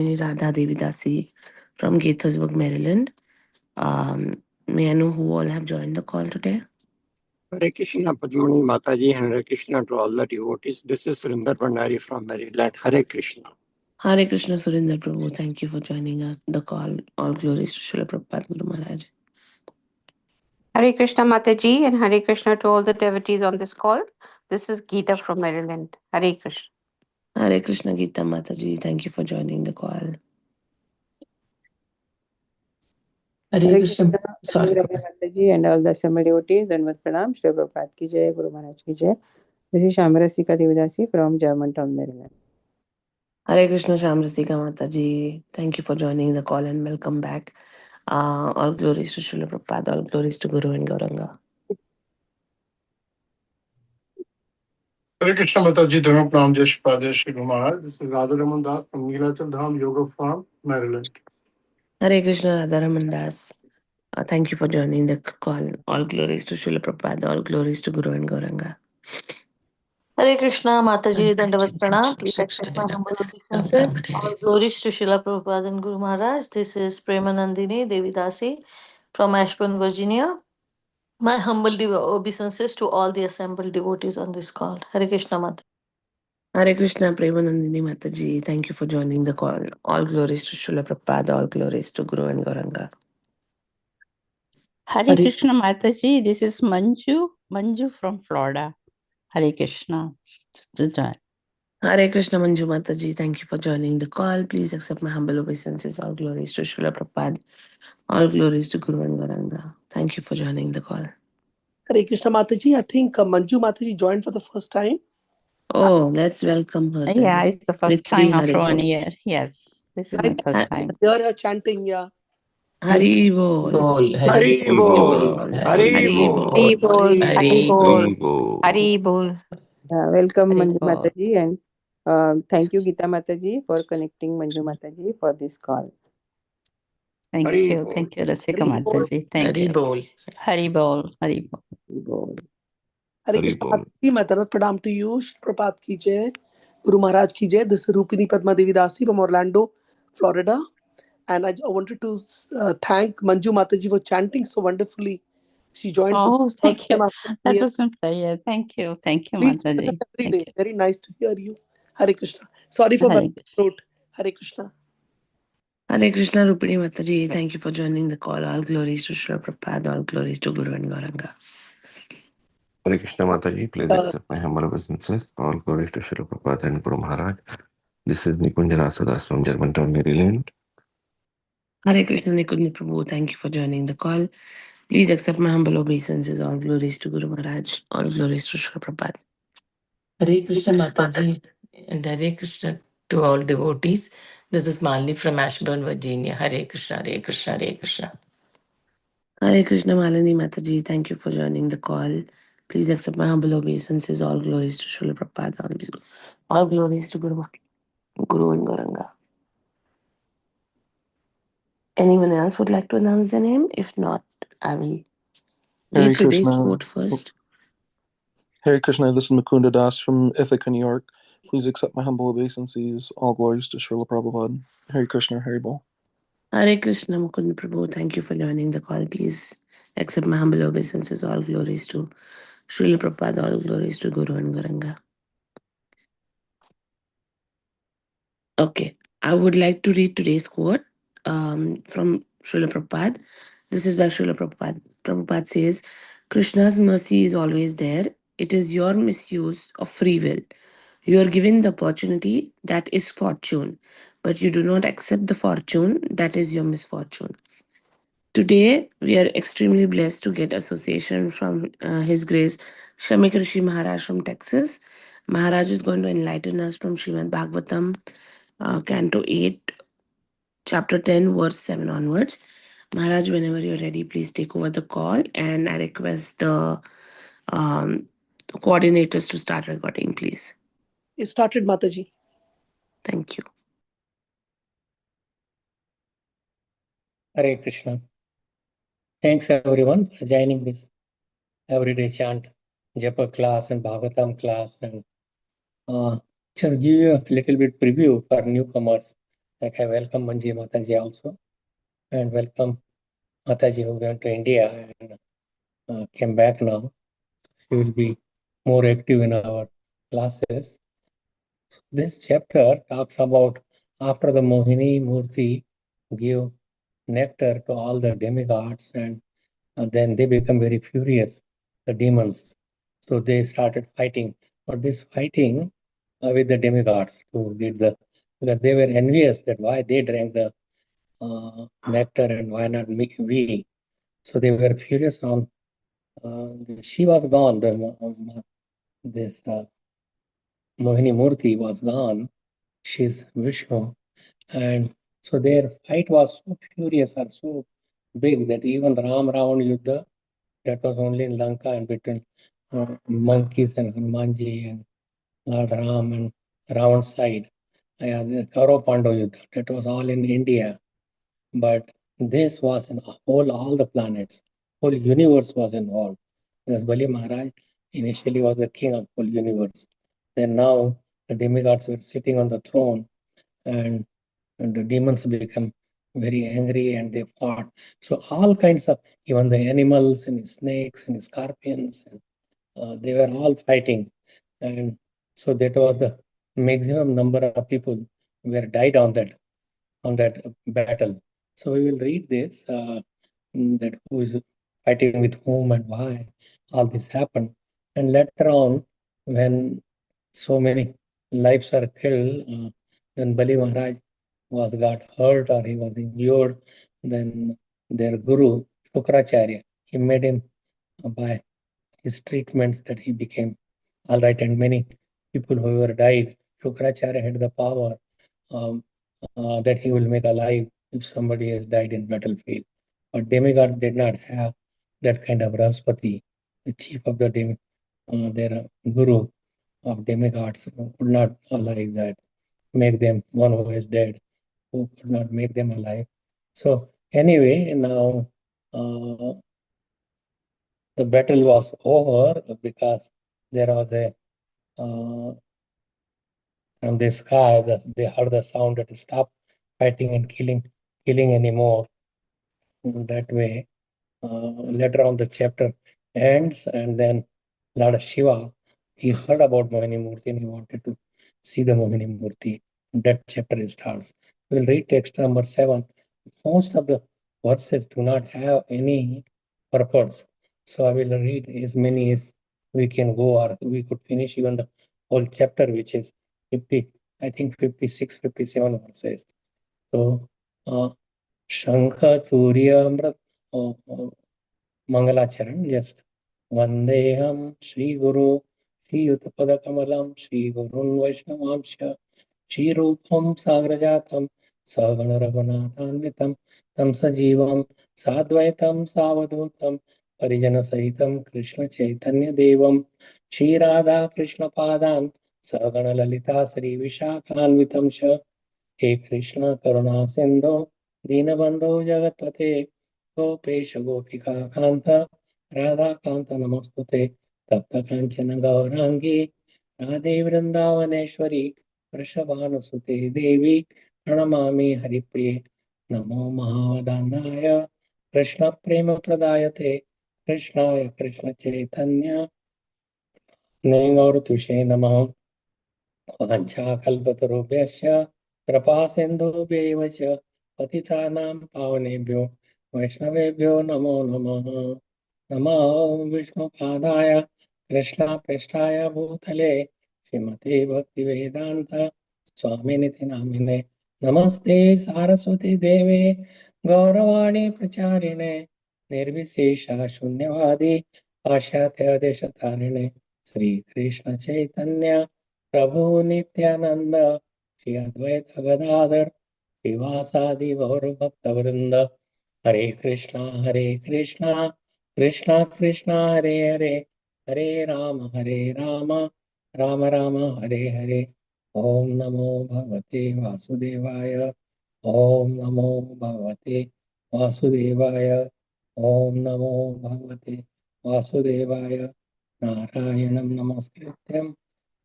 Radha Devidasi from Gaithersburg, Maryland. May I know who all have joined the call today? Hare Krishna, Padmani Mataji, and Hare Krishna to all the devotees. This is Surinder Bhandari from Maryland. Hare Krishna. Hare Krishna Surinder Prabhu, thank you for joining the call. All glories to Srila Prabhupada Guru Maharaj. Hare Krishna Mataji and Hare Krishna to all the devotees on this call. This is Geeta from Maryland. Hare Krishna. Hare Krishna Geeta Mataji, thank you for joining the call. Hare Krishna, sorry. Mataji and all the assembled devotees, Dhanvat Pranam, Shri Prabhupada ki jai, Guru Maharaj ki jai. This is Shamrasika Devidasi from Germantown, Maryland. Hare Krishna Shamrasika Mataji, thank you for joining the call and welcome back. All glories to Srila Prabhupada, all glories to Guru and Gauranga. Hare Krishna Mataji, Dhanvat Pranam, Jai Shri Padre Shri Guru Maharaj. This is Radharaman Das from Neelachal Dham Yoga Farm, Maryland. Hare Krishna Radharaman Das. Thank you for joining the call. All glories to Srila Prabhupada, all glories to Guru and Gauranga. Hare Krishna, Mataji, Dandavat Pranam. Please accept my humble obeisances. All glories to Srila Prabhupada and Guru Maharaj. This is Premanandini Devidasi from Ashburn, Virginia. My humble obeisances to all the assembled devotees on this call. Hare Krishna, Mataji. Hare Krishna Premanandini Mataji, thank you for joining the call. All glories to Srila Prabhupada, all glories to Guru and Gauranga. Hare Krishna Mataji, this is Manju from Florida. Hare Krishna. Hare Krishna Manju Mataji, thank you for joining the call. Please accept my humble obeisances. All glories to Srila Prabhupada, all glories to Guru and Gauranga. Thank you for joining the call. Hare Krishna Mataji, I think Manju Mataji joined for the first time. Oh, let's welcome her. Then. Yeah, it's the first time after 1 year. Yes, this is my first time. Hear her chanting, yeah. Hari Bol. Hari Bol. Hari Bol. Hari Bol. Hari Bol. Bol. Hari Bol. Welcome Hari Manju Bol. Mataji and thank you Geeta Mataji for connecting Manju Mataji for this call. Thank Hari you. Bol. Thank you, Rasika Mataji. Thank Hari you. Bol. Hari Bol. Hari Bol. Hare Hari Krishna Bol. Mataji, my Dhanvat Pranam to you. Shri Prabhupada ki jai, Guru Maharaj ki jai. This is Rupini Padma Devidasi from Orlando, Florida. And I wanted to thank Manju Mataji for chanting so wonderfully. She joined for Oh, the thank first you. time after That years. was my prayer. Thank you. Thank you, Please do that Mataji. every Thank day. you. Very nice to hear you. Hare Krishna. Sorry for my Hare throat. Hare Krishna. Hare Krishna Rupini Mataji, thank you for joining the call. All glories to Srila Prabhupada, all glories to Guru and Gauranga. Hare Krishna Mataji, please accept my humble obeisances. All glories to Srila Prabhupada and Guru Maharaj. This is Nikunj Rasadas from Germantown, Maryland. Hare Krishna Nikunj Prabhu, thank you for joining the call. Please accept my humble obeisances. All glories to Guru Maharaj, all glories to Srila Prabhupada. Hare Krishna Mataji and Hare Krishna to all devotees. This is Malini from Ashburn, Virginia. Hare Krishna, Hare Krishna, Hare Krishna. Hare Krishna Malini Mataji, thank you for joining the call. Please accept my humble obeisances. All glories to Srila Prabhupada, all glories to Guru and Gauranga. Anyone else would like to announce their name? If not, I will read today's quote first. Hare Krishna, this is Mukunda Das from Ithaca, New York. Please accept my humble obeisances. All glories to Srila Prabhupada. Hare Krishna, Hare Bol. Hare Krishna Mukunda Prabhu, thank you for joining the call. Please accept my humble obeisances. All glories to Srila Prabhupada, all glories to Guru and Gauranga. Okay, I would like to read today's quote from Srila Prabhupada. This is by Srila Prabhupada. Prabhupada says, Krishna's mercy is always there. It is your misuse of free will. You are given the opportunity, that is fortune, but you do not accept the fortune, that is your misfortune. Today, we are extremely blessed to get association from His Grace Shamik Rishi Maharaj from Texas. Maharaj is going to enlighten us from Srimad Bhagavatam, Canto 8, Chapter 10, Verse 7 onwards. Maharaj, whenever you're ready, please take over the call, and I request the coordinators to start recording, please. It started, Mataji. Thank you. Hare Krishna. Thanks everyone for joining this everyday chant, Japa class and Bhagavatam class, and just give you a little bit preview for newcomers. Like I welcome Manji Mataji also, and welcome Mataji who went to India and came back now. She will be more active in our classes. This chapter talks about after the Mohini Murti give nectar to all the demigods, and then they become very furious, the demons. So they started fighting. But this fighting with the demigods to get the, because they were envious that why they drank the nectar and why not we. So they were furious on. She was gone. This Mohini Murti was gone. She's Vishnu, and so their fight was so furious or so big that even Ram Ravan Yuddha, that was only in Lanka and between monkeys and Hanumanji and Lord Ram and Ravan's side. The Kaurav Pandav Yuddha, that was all in India. But this was in all the planets, whole universe was involved. Because Bali Maharaj initially was the king of whole universe. Then now the demigods were sitting on the throne, and the demons become very angry and they fought. So all kinds of, even the animals and snakes and scorpions, they were all fighting. And so that was the maximum number of people were died on that battle. So we will read this, that who is fighting with whom and why all this happened. And later on, when so many lives are killed, then Bali Maharaj got hurt or he was injured. Then their guru, Shukracharya, he made him by his treatments that he became all right. And many people who were died, Shukracharya had the power um, that he will make alive if somebody has died in battlefield. But demigods did not have that kind of Raspati, the chief of their guru of demigods, could not alive that, make them one who is dead, who could not make them alive. So anyway, now the battle was over because there was a from the sky, they heard the sound that stop fighting and killing anymore. That way, later on the chapter ends, and then Lord Shiva, he heard about Mohini Murti and he wanted to see the Mohini Murti. That chapter starts. We'll read text number 7. Most of the verses do not have any purpose. So I will read as many as we can go, or we could finish even the whole chapter, which is 50, I think 56, 57 verses. So, Shankha, Surya, Amrit, Mangalacharan, just Vandeham Sri Guru, Sri Yuttapada Kamalam, Sri Gurun Vaishnavamsha, Sri Rupam Sagrajatam, Sagana Raghunathanvitam, Tam Sajivam, Sadvaitam Savadutam, Parijana Sahitam, Krishna Chaitanya Devam, Sri Radha Krishna Padan, Sagana Lalita Sri Vishakhanvitam Sha, हे कृष्ण करुणा सिंधु दीनबंधो जगत्पते गोपेश गोपिका कांत राधा कांत नमोस्तुते तप्त कांचन गौरांगी राधे वृंदावनेश्वरी वृषभानुसुते देवी प्रणमामि हरिप्रिये नमो महावदानाय कृष्ण प्रेम प्रदायते कृष्णाय कृष्ण चैतन्य गौरतुषे नमः वाञ्छाकल्पतरुभ्यश्च कृपा सिन्धुभ्यैव च पतितानां पावनेभ्यो वैष्णवेभ्यो नमो नमः नमः विष्णुपादाय कृष्णापृष्ठाय भूतले श्रीमते भक्तिवेदान्त स्वामिनिति नामिने नमस्ते सारस्वती देवे गौरवाणी प्रचारिणे निर्विशेषा शून्यवादी पाश्चात्य देशतारिणे श्री कृष्ण चैतन्य प्रभु नित्यानंद श्री अद्वैत गदाधर श्रीवासादि गौर भक्त वृंद हरे कृष्णा कृष्णा कृष्णा हरे हरे हरे राम राम राम हरे हरे ओम नमो भगवते वासुदेवाय ओम नमो भगवते वासुदेवाय ओम नमो भगवते वासुदेवाय नारायणं नमस्कृत्यं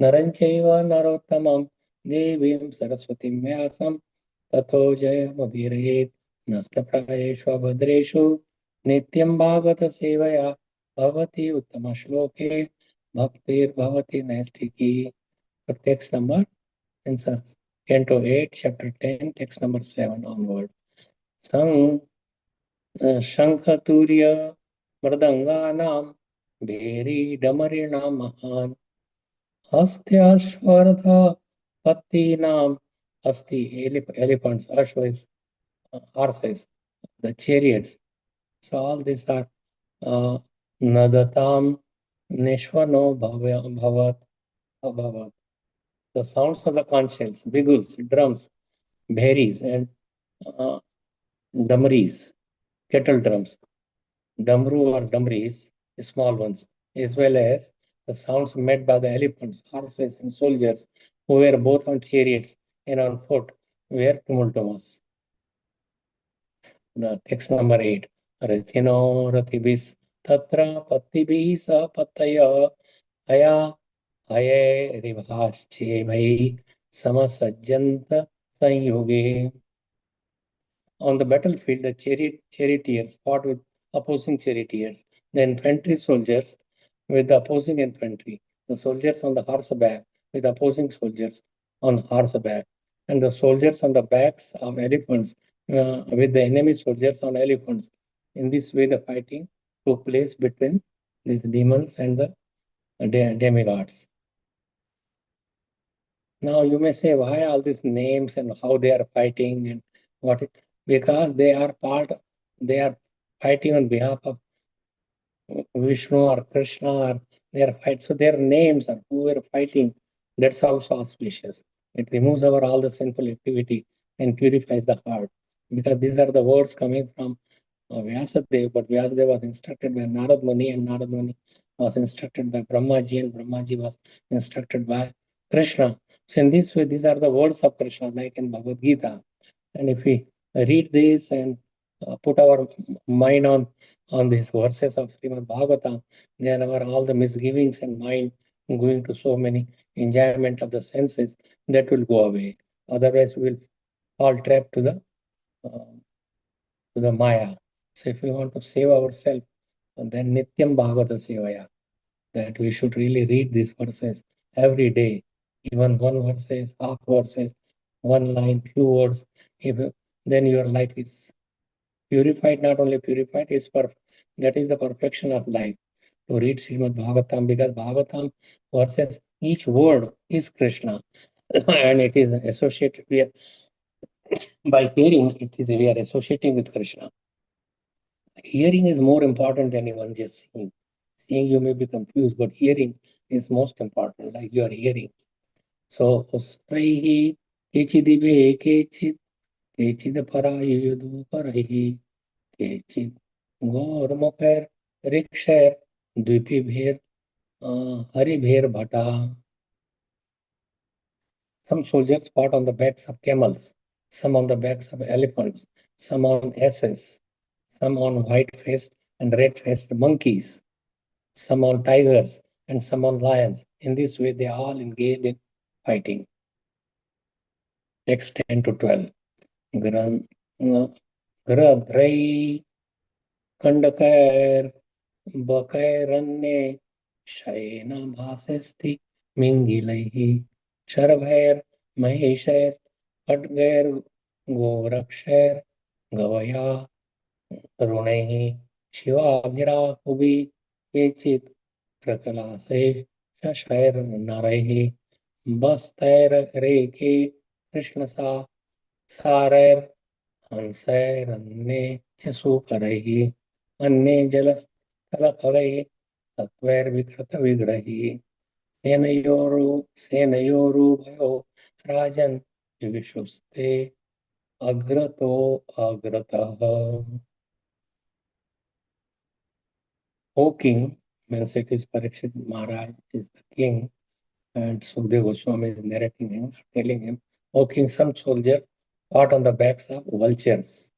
नरं चैव नरोत्तमं देवीं सरस्वतीं व्यासं ततो जयमुदीरयेत् नष्टप्रायेषु अभद्रेषु नित्यं भागवत सेवया भवति उत्तमश्लोके भक्तिर्भवति नैष्ठिकी. Text number in Canto 8, Chapter 10, text number 7 onward. शंखतूर्य मृदंगानां भेरी डमरिणां महान् हस्त्याश्वर्ध पत्तीनां अस्ति elephants, ashways, horses, the chariots. So all these are nadatam nishvano bhavat abhavat. The sounds of the conch shells, bugles, drums, bheris, and damris, kettle drums, damru or damris, the small ones, as well as the sounds made by the elephants, horses, and soldiers who were both on chariots and on foot were tumultuous. The text number 8. Rathino ratibis tatra pattibhi sa pattaya aya aye ribhasche bhai samasajjanta sanyoge. On the battlefield, the charioteers fought with opposing charioteers, the infantry soldiers with the opposing infantry, the soldiers on the horseback with opposing soldiers on horseback, and the soldiers on the backs of elephants with the enemy soldiers on elephants. In this way, the fighting took place between these demons and the demigods. Now you may say, why all these names and how they are fighting and what? Because they are fighting on behalf of Vishnu or Krishna, or they are fighting. So their names are who are fighting. That's also auspicious. It removes all the sinful activity and purifies the heart. Because these are the words coming from Vyasadeva, but Vyasadeva was instructed by Narad Muni, and Narad Muni was instructed by Brahmaji, and Brahmaji was instructed by Krishna. So in this way, these are the words of Krishna, like in Bhagavad Gita. And if we read this and put our mind on these verses of Srimad Bhagavatam, then all the misgivings and mind going to so many enjoyment of the senses, that will go away. Otherwise, we will fall trapped to the Maya. So if we want to save ourselves, then Nityam Bhagavata Sevaya, that we should really read these verses every day, even one verses, half verses, one line, few words. Then your life is purified, not only purified, it's perfect. That is the perfection of life. To read Srimad Bhagavatam, because Bhagavatam verses, each word is Krishna, and it is associated with, by hearing, we are associating with Krishna. Hearing is more important than even just seeing. Seeing you may be confused, but hearing is most important, like you are hearing. So, Ustraihi, Kechidive, Kechid, Kechid Parayudu Paraihi, Kechid, Gormoker, Riksher, Dvipibhir, Haribhir Bhata. Some soldiers fought on the backs of camels, some on the backs of elephants, some on asses, some on white-faced and red-faced monkeys, some on tigers, and some on lions. In this way, they all engaged in fighting. Text 10 to 12. Gradrai Kandakair Bakairanye Shaina Bhasesti Mingilaihi Sharvair Maheshair Padgair Govrakshair Gavaya Runehi Shivabhira Hubi Kechit Prakalase Shashair Naraihi Bastair Reke Krishna Sarer हंसैरन्ये च सूकरैः अन्ये जलस्थलफलैः तत्त्वैर्विकृतविग्रहैः सेनयोरुभयो राजन् विविशुस्ते अग्रतो अग्रतः. O king, means it is Parikshit Maharaj is the king, and Sukdev Goswami is narrating him, telling him, O king, some soldiers fought on the backs of vultures,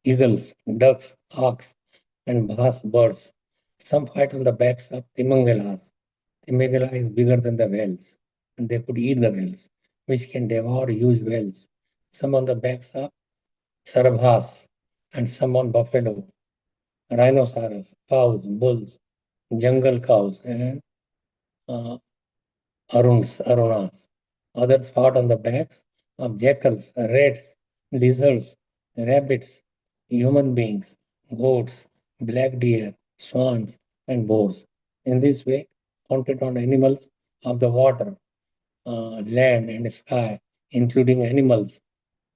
eagles, ducks, hawks, and vast birds. Some fight on the backs of timangalas. Timangala is bigger than the whales, and they could eat the whales, which can devour huge whales. some on the backs of sarabhas, and some on buffalo, rhinoceros, cows, bulls, jungle cows, and uh, arunas. Others fought on the backs of jackals, rats, lizards, rabbits, human beings, goats, black deer, swans, and boars. In this way, counted on animals of the water, land, and sky, including animals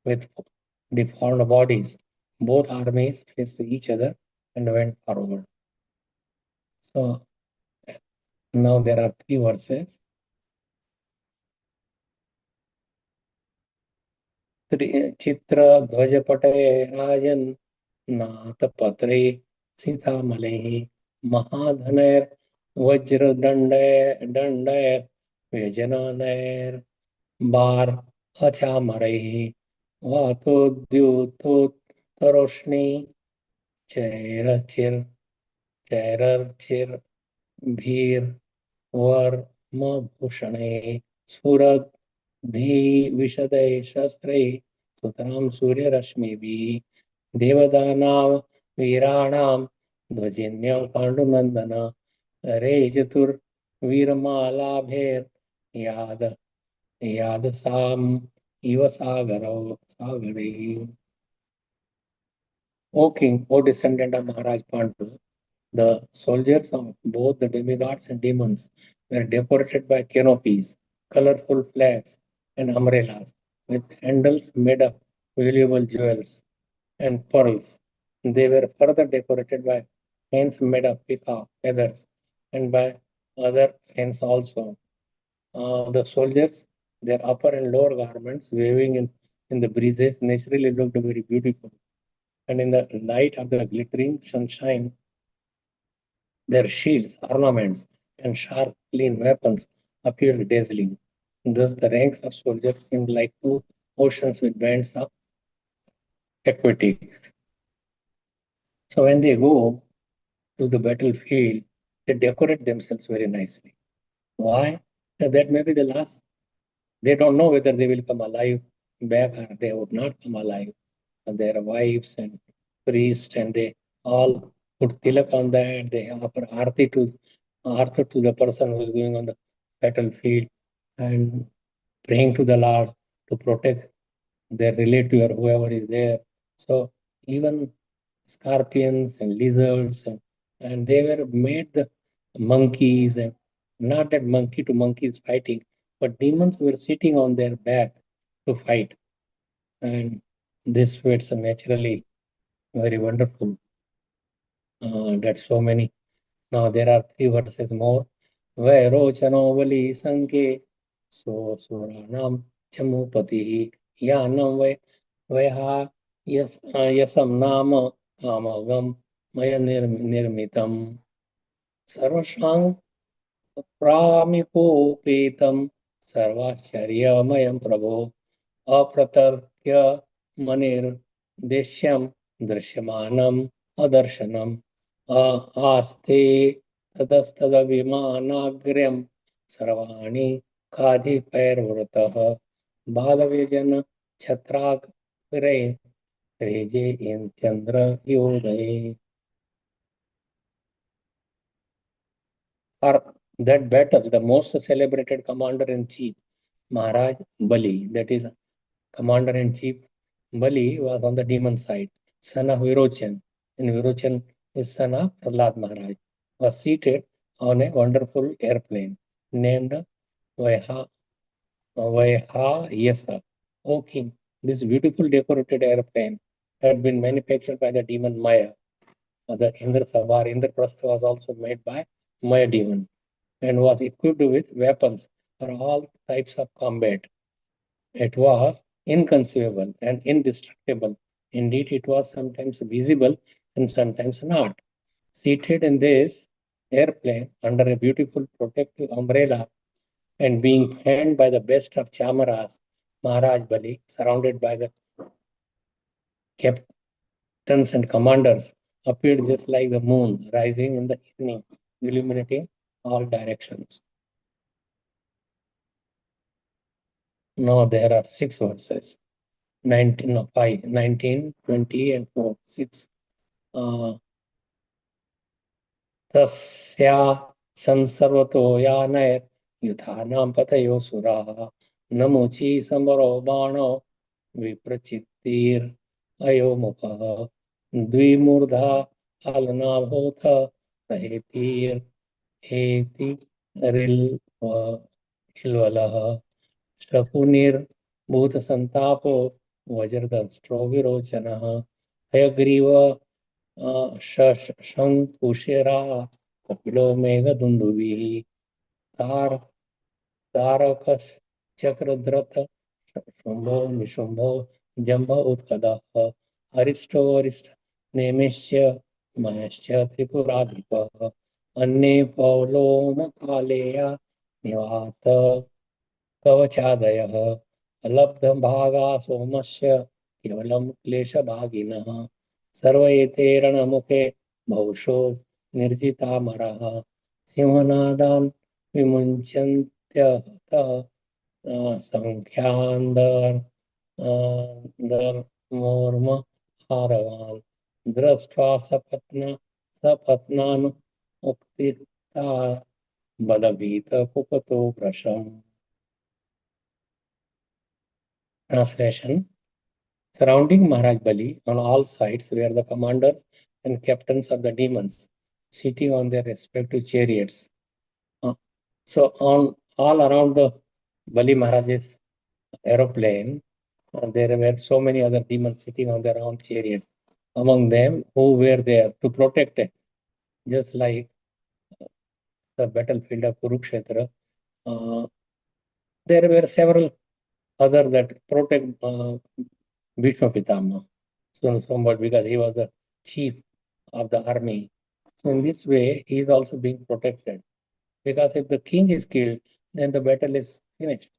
with deformed bodies. Both armies faced each other and went forward. So now there are three verses. चित्र ध्वजपटे राजन् नाथपत्रे सीतामलैः महाधनैर् वज्रदण्डैर् व्यजनानैर् बार अचामरैः वातोद्युतोत्तरोष्णी चैरचिर चैरर्चिर भीर वर्मभूषणे स्फुरद् विशदै शस्त्रैः सुतरां सूर्यरश्मिभिः देवदानां वीराणां ध्वजिन्यौ पाण्डुनन्दन रे चतुर्वीरमालाभेर् याद यादसाम् इव सागरे. O king, O descendant of Maharaj Pandu, the soldiers of both the demigods and demons were decorated by canopies, colorful flags, and umbrellas with handles made of valuable jewels and pearls. They were further decorated by fans made of peacock feathers and by other fans also. The soldiers, their upper and lower garments waving in the breezes naturally looked very beautiful. And in the light of the glittering sunshine, their shields, ornaments, and sharp, clean weapons appeared dazzling. Thus, the ranks of soldiers seemed like two oceans with bands of equity. So, when they go to the battlefield, they decorate themselves very nicely. Why? That may be the last. They don't know whether they will come alive back or they would not come alive. And their wives and priests, and they all put tilak on that. They offer arti to the person who is going on the battlefield and praying to the Lord to protect their relative or whoever is there. So even scorpions and lizards and they were made the monkeys, and not that monkey to monkeys fighting, but demons were sitting on their back to fight. And this was naturally very wonderful. That so many. Now there are three verses more. Vairochanovali sanke so suranam chamupati yanam vaiha yasam nama kamagam maya nirmitam sarvashang प्रामिपोपेतं सर्वाश्चर्यमयं प्रभो अप्रतर्क्य मनिर्देश्यं दृश्यमानम् अदर्शनम् आस्ते ततस्तदभिमानाग्र्यं सर्वाणि खादिपैर्वृतः बालव्यजन छत्राग्रे तेजे चंद्र योदये. For that battle, the most celebrated commander-in-chief, Maharaj Bali, that is commander-in-chief Bali, was on the demon side, son of Virochan, and Virochan is son of Prahlad Maharaj, was seated on a wonderful airplane named Vaihayasa. O king, this beautiful decorated airplane had been manufactured by the demon Maya. The Indra Sabar, Indraprastha was also made by Maya demon and was equipped with weapons for all types of combat. It was inconceivable and indestructible. Indeed, it was sometimes visible and sometimes not. Seated in this airplane under a beautiful protective umbrella and being fanned by the best of chamaras, Maharaj Bali, surrounded by the captains and commanders, appeared just like the moon rising in the evening, illuminating all directions. Now there are 6 verses. 19, no, 5, 19, 20, and 4, 6. तस्या संसर्वतो यानैर् युधानां पतयो सुराः नमुची समरो बाणो विप्रचित्तिर् अयोमुखः द्विमूर्धा अलनाभूत सहेतिर् हेति इल्वलः शकुनिर्भूतसन्तापो वज्रदंष्ट्रो विरोचनः हयग्रीव शङ्कुशिरा कपिलो मेघदुन्दुभिः तारकश्चक्रधृत शुम्भो निशुम्भो जम्भ उत्कलः अरिष्टोऽरिष्ट नेमिश्च महेश्च त्रिपुराधिपः अन्ये पौलोमकालेया निवात कवचादयः अलब्धभागा सोमस्य केवलं क्लेशभागिनः सर्व एते रणमुखे बहुशो निर्जितामरः सिंहनादान् विमुञ्चन्त्यतः संख्यान्दर्मोर्म हारवान् दृष्ट्वा सपत्नान् उक्तिता बलभीत कुपतो भ्रशम्. Translation. Surrounding Maharaj Bali on all sides were the commanders and captains of the demons, sitting on their respective chariots. So on all around the Bali Maharaj's aeroplane, there were so many other demons sitting on their own chariots. Among them, who were there to protect it, just like the battlefield of Kurukshetra, there were several other that protect Bhishma Pitama. So somewhat because he was the chief of the army. So in this way, he is also being protected. Because if the king is killed, then the battle is finished.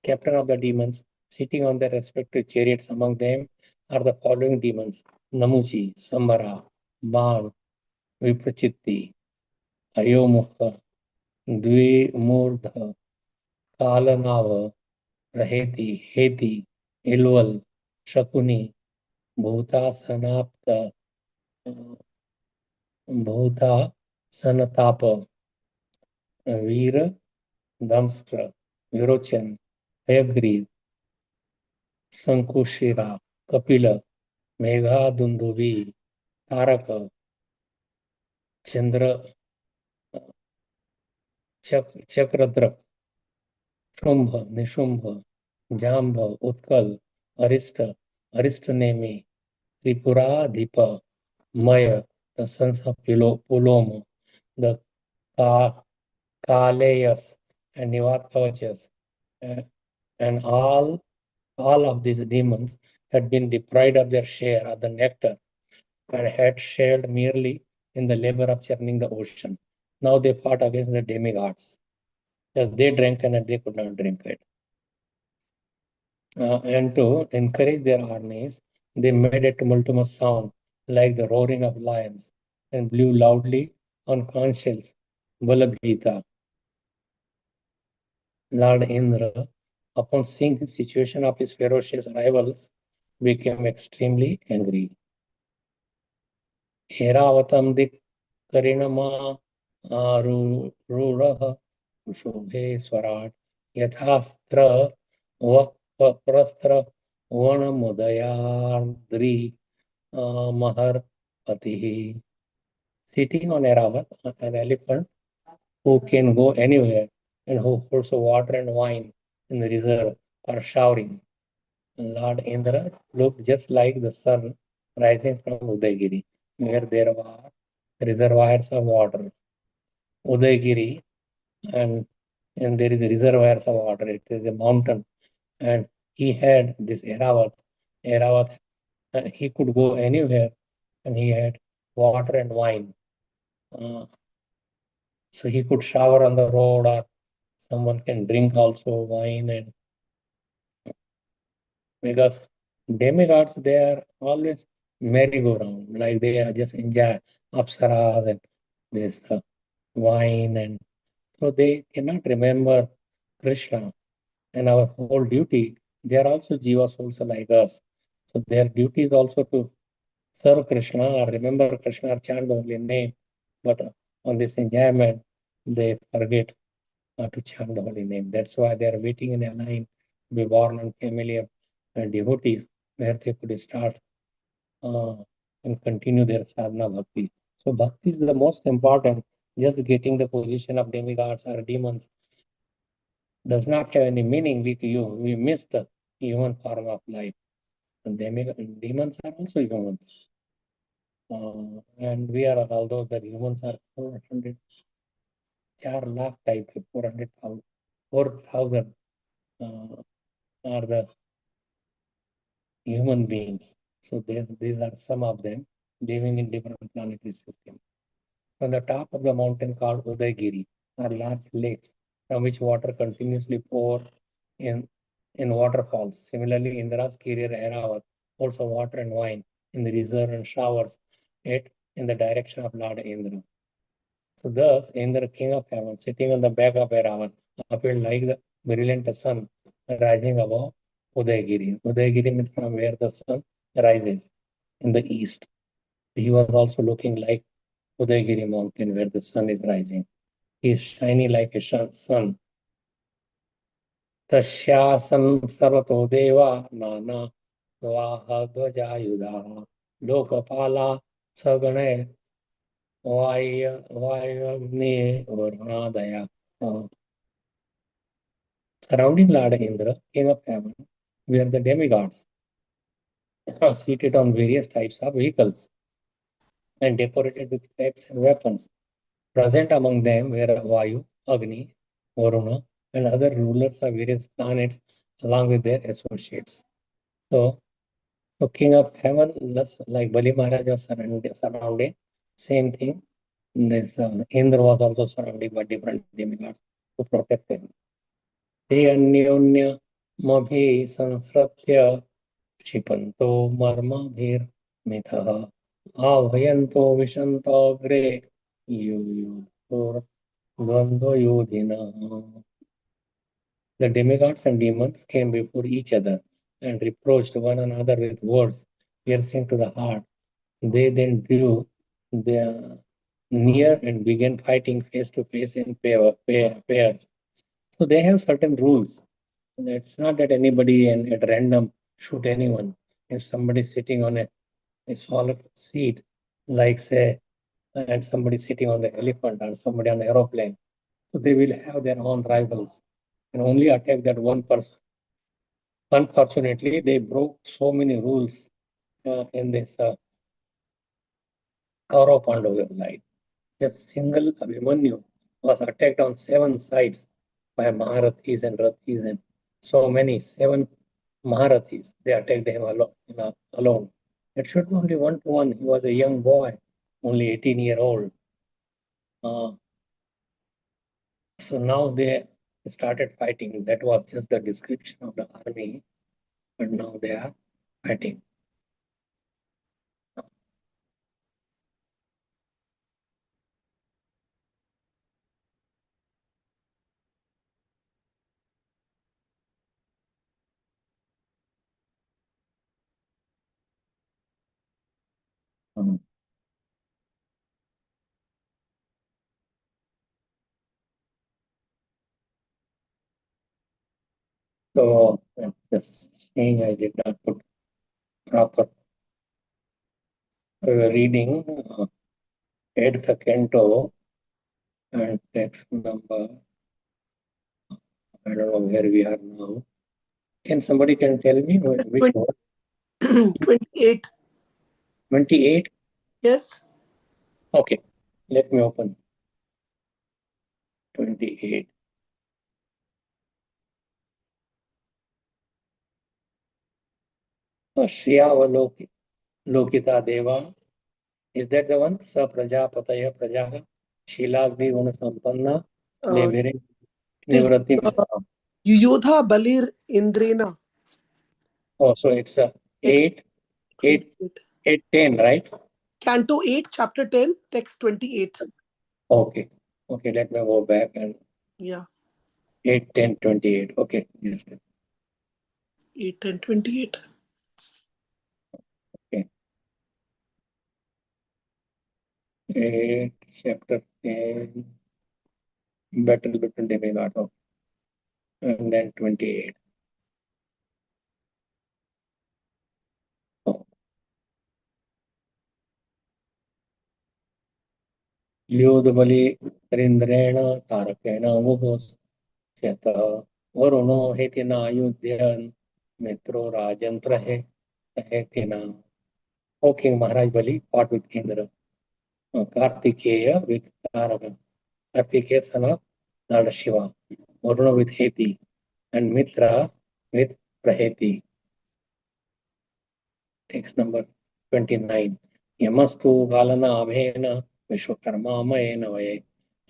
Captain of the demons, sitting on their respective chariots, among them are the following demons: Namuchi, Sambara, Ban, Viprachitti, Ayomukha, Dvimurdha, Kalanava, Raheti, Heti, Ilval, Shakuni, Bhuta Sanapta, Bhuta Sanatapa, Veera, Damskra, Virochan, Hayagriv, Sankushira, Kapila, Megha Dundubi, Taraka, Chandra, Chakradrak, Shumbha, Nishumbha, Jamba, Utkal, Arista, Aristanemi, Tripura, Dipa, Maya, the sons of Puloma, the Kalayas and Nivatkavachas, and all of these demons had been deprived of their share of the nectar and had shared merely in the labor of churning the ocean. Now they fought against the demigods, because they drank and they could not drink it. And to encourage their armies, they made a tumultuous sound like the roaring of lions and blew loudly on conch shells. Balabhita, Lord Indra, upon seeing the situation of his ferocious rivals, became extremely angry. Eravatam dik karinama rurah shubhe swarat yathastra prastra vanamudayardri maharpatihi. Sitting on Eravat, an elephant who can go anywhere and who holds water and wine in the reserve for showering. Lord Indra looked just like the sun rising from Udaygiri, where there were reservoirs of water. Udaygiri, and there is a reservoirs of water. It is a mountain, and he had this Eravat. Eravat, he could go anywhere, and he had water and wine. So he could shower on the road, or someone can drink also wine. And because demigods, they are always merry-go-round, like they are just enjoy apsaras and this wine, and so they cannot remember Krishna. And our whole duty they are also Jiva souls like us. So their duty is also to serve Krishna or remember Krishna or chant the holy name. But on this enjoyment, they forget to chant the holy name. That's why they are waiting in a line to be born on family of devotees where they could start and continue their sadhana bhakti. So bhakti is the most important. Just getting the position of demigods or demons does not have any meaning with you. We miss the human form of life. And demons are also humans. And we are, although the humans are 400, 4 lakh type, 400,000, 4,000 are the human beings. So these are some of them living in different planetary systems. On the top of the mountain called Udaygiri are large lakes from which water continuously pours in waterfalls. Similarly, Indra's carrier Airavat also water and wine in the reserve and showers it in the direction of Lord Indra. So thus, Indra, king of heaven, sitting on the back of Airavat, appeared like the brilliant sun rising above Udaygiri. Udaygiri means from where the sun rises in the east. He was also looking like Udaygiri mountain where the sun is rising. He is shiny like a sun. Tashyasam sarvato deva nana vaha dvajayudha lokapala sagane vayagni varunadaya. Surrounding Lord Indra, king of heaven, were the demigods seated on various types of vehicles and decorated with flags and weapons. Present among them were Vayu, Agni, Varuna, and other rulers of various planets along with their associates. So king of heaven, like Bali Maharaj was surrounding, same thing. This Indra was also surrounded by different demigods to protect him. Te अन्योन्य मभि संसृत्य क्षिपन्तो मर्मभिर् मिथः आह्वयन्तो विशन्तोऽग्रे Dvandvayodhina. The demigods and demons came before each other and reproached one another with words piercing to the heart. They then drew near and began fighting face to face in pairs. So they have certain rules. It's not that anybody at random shoot anyone. If somebody is sitting on a smaller seat, like say, and somebody sitting on the elephant or somebody on the aeroplane, so they will have their own rivals and only attack that one person. Unfortunately, they broke so many rules in this Kaurav Pandava line. A single Abhimanyu was attacked on 7 sides by Maharathis and Rathis and so many, 7 Maharathis. They attacked him alone. It should be only 1 to 1. He was a young boy, only 18-year-old. So now they started fighting. That was just the description of the army, but now they are fighting. So I'm just saying I did not put proper reading 8th canto and text number. I don't know where we are now. Can somebody tell me which one? 28. 28? Yes. Okay, let me open 28. Lokita Deva. Is that the one? Sa Prajapataya Prajaha Shilagni Guna Sampanna Nevire It is Nivrati. Yuyodha Balir Indrena. Oh, so it's 8, 10, right? Canto 8, chapter 10, text 28. Okay, let me go back and Yeah. 8, 10, 28. Okay, yes. 8 and 28. Okay. 8, chapter 10, battle between demigods, and then 28. Oh. योधबलि हरीन्द्रेण तारकेण मुहुश्यतः वरुणो हेतिना युध्यन् मित्रो राजन्त्र हेतिना. O King Maharaj Bali fought with Indra. Kartikeya with Taraka. Kartikeya son of Lord Shiva. Varuna with Heti. And Mitra with Praheti. Text number 29. Yamastu Galana Abhena Vishwakarma Mayena Vaye.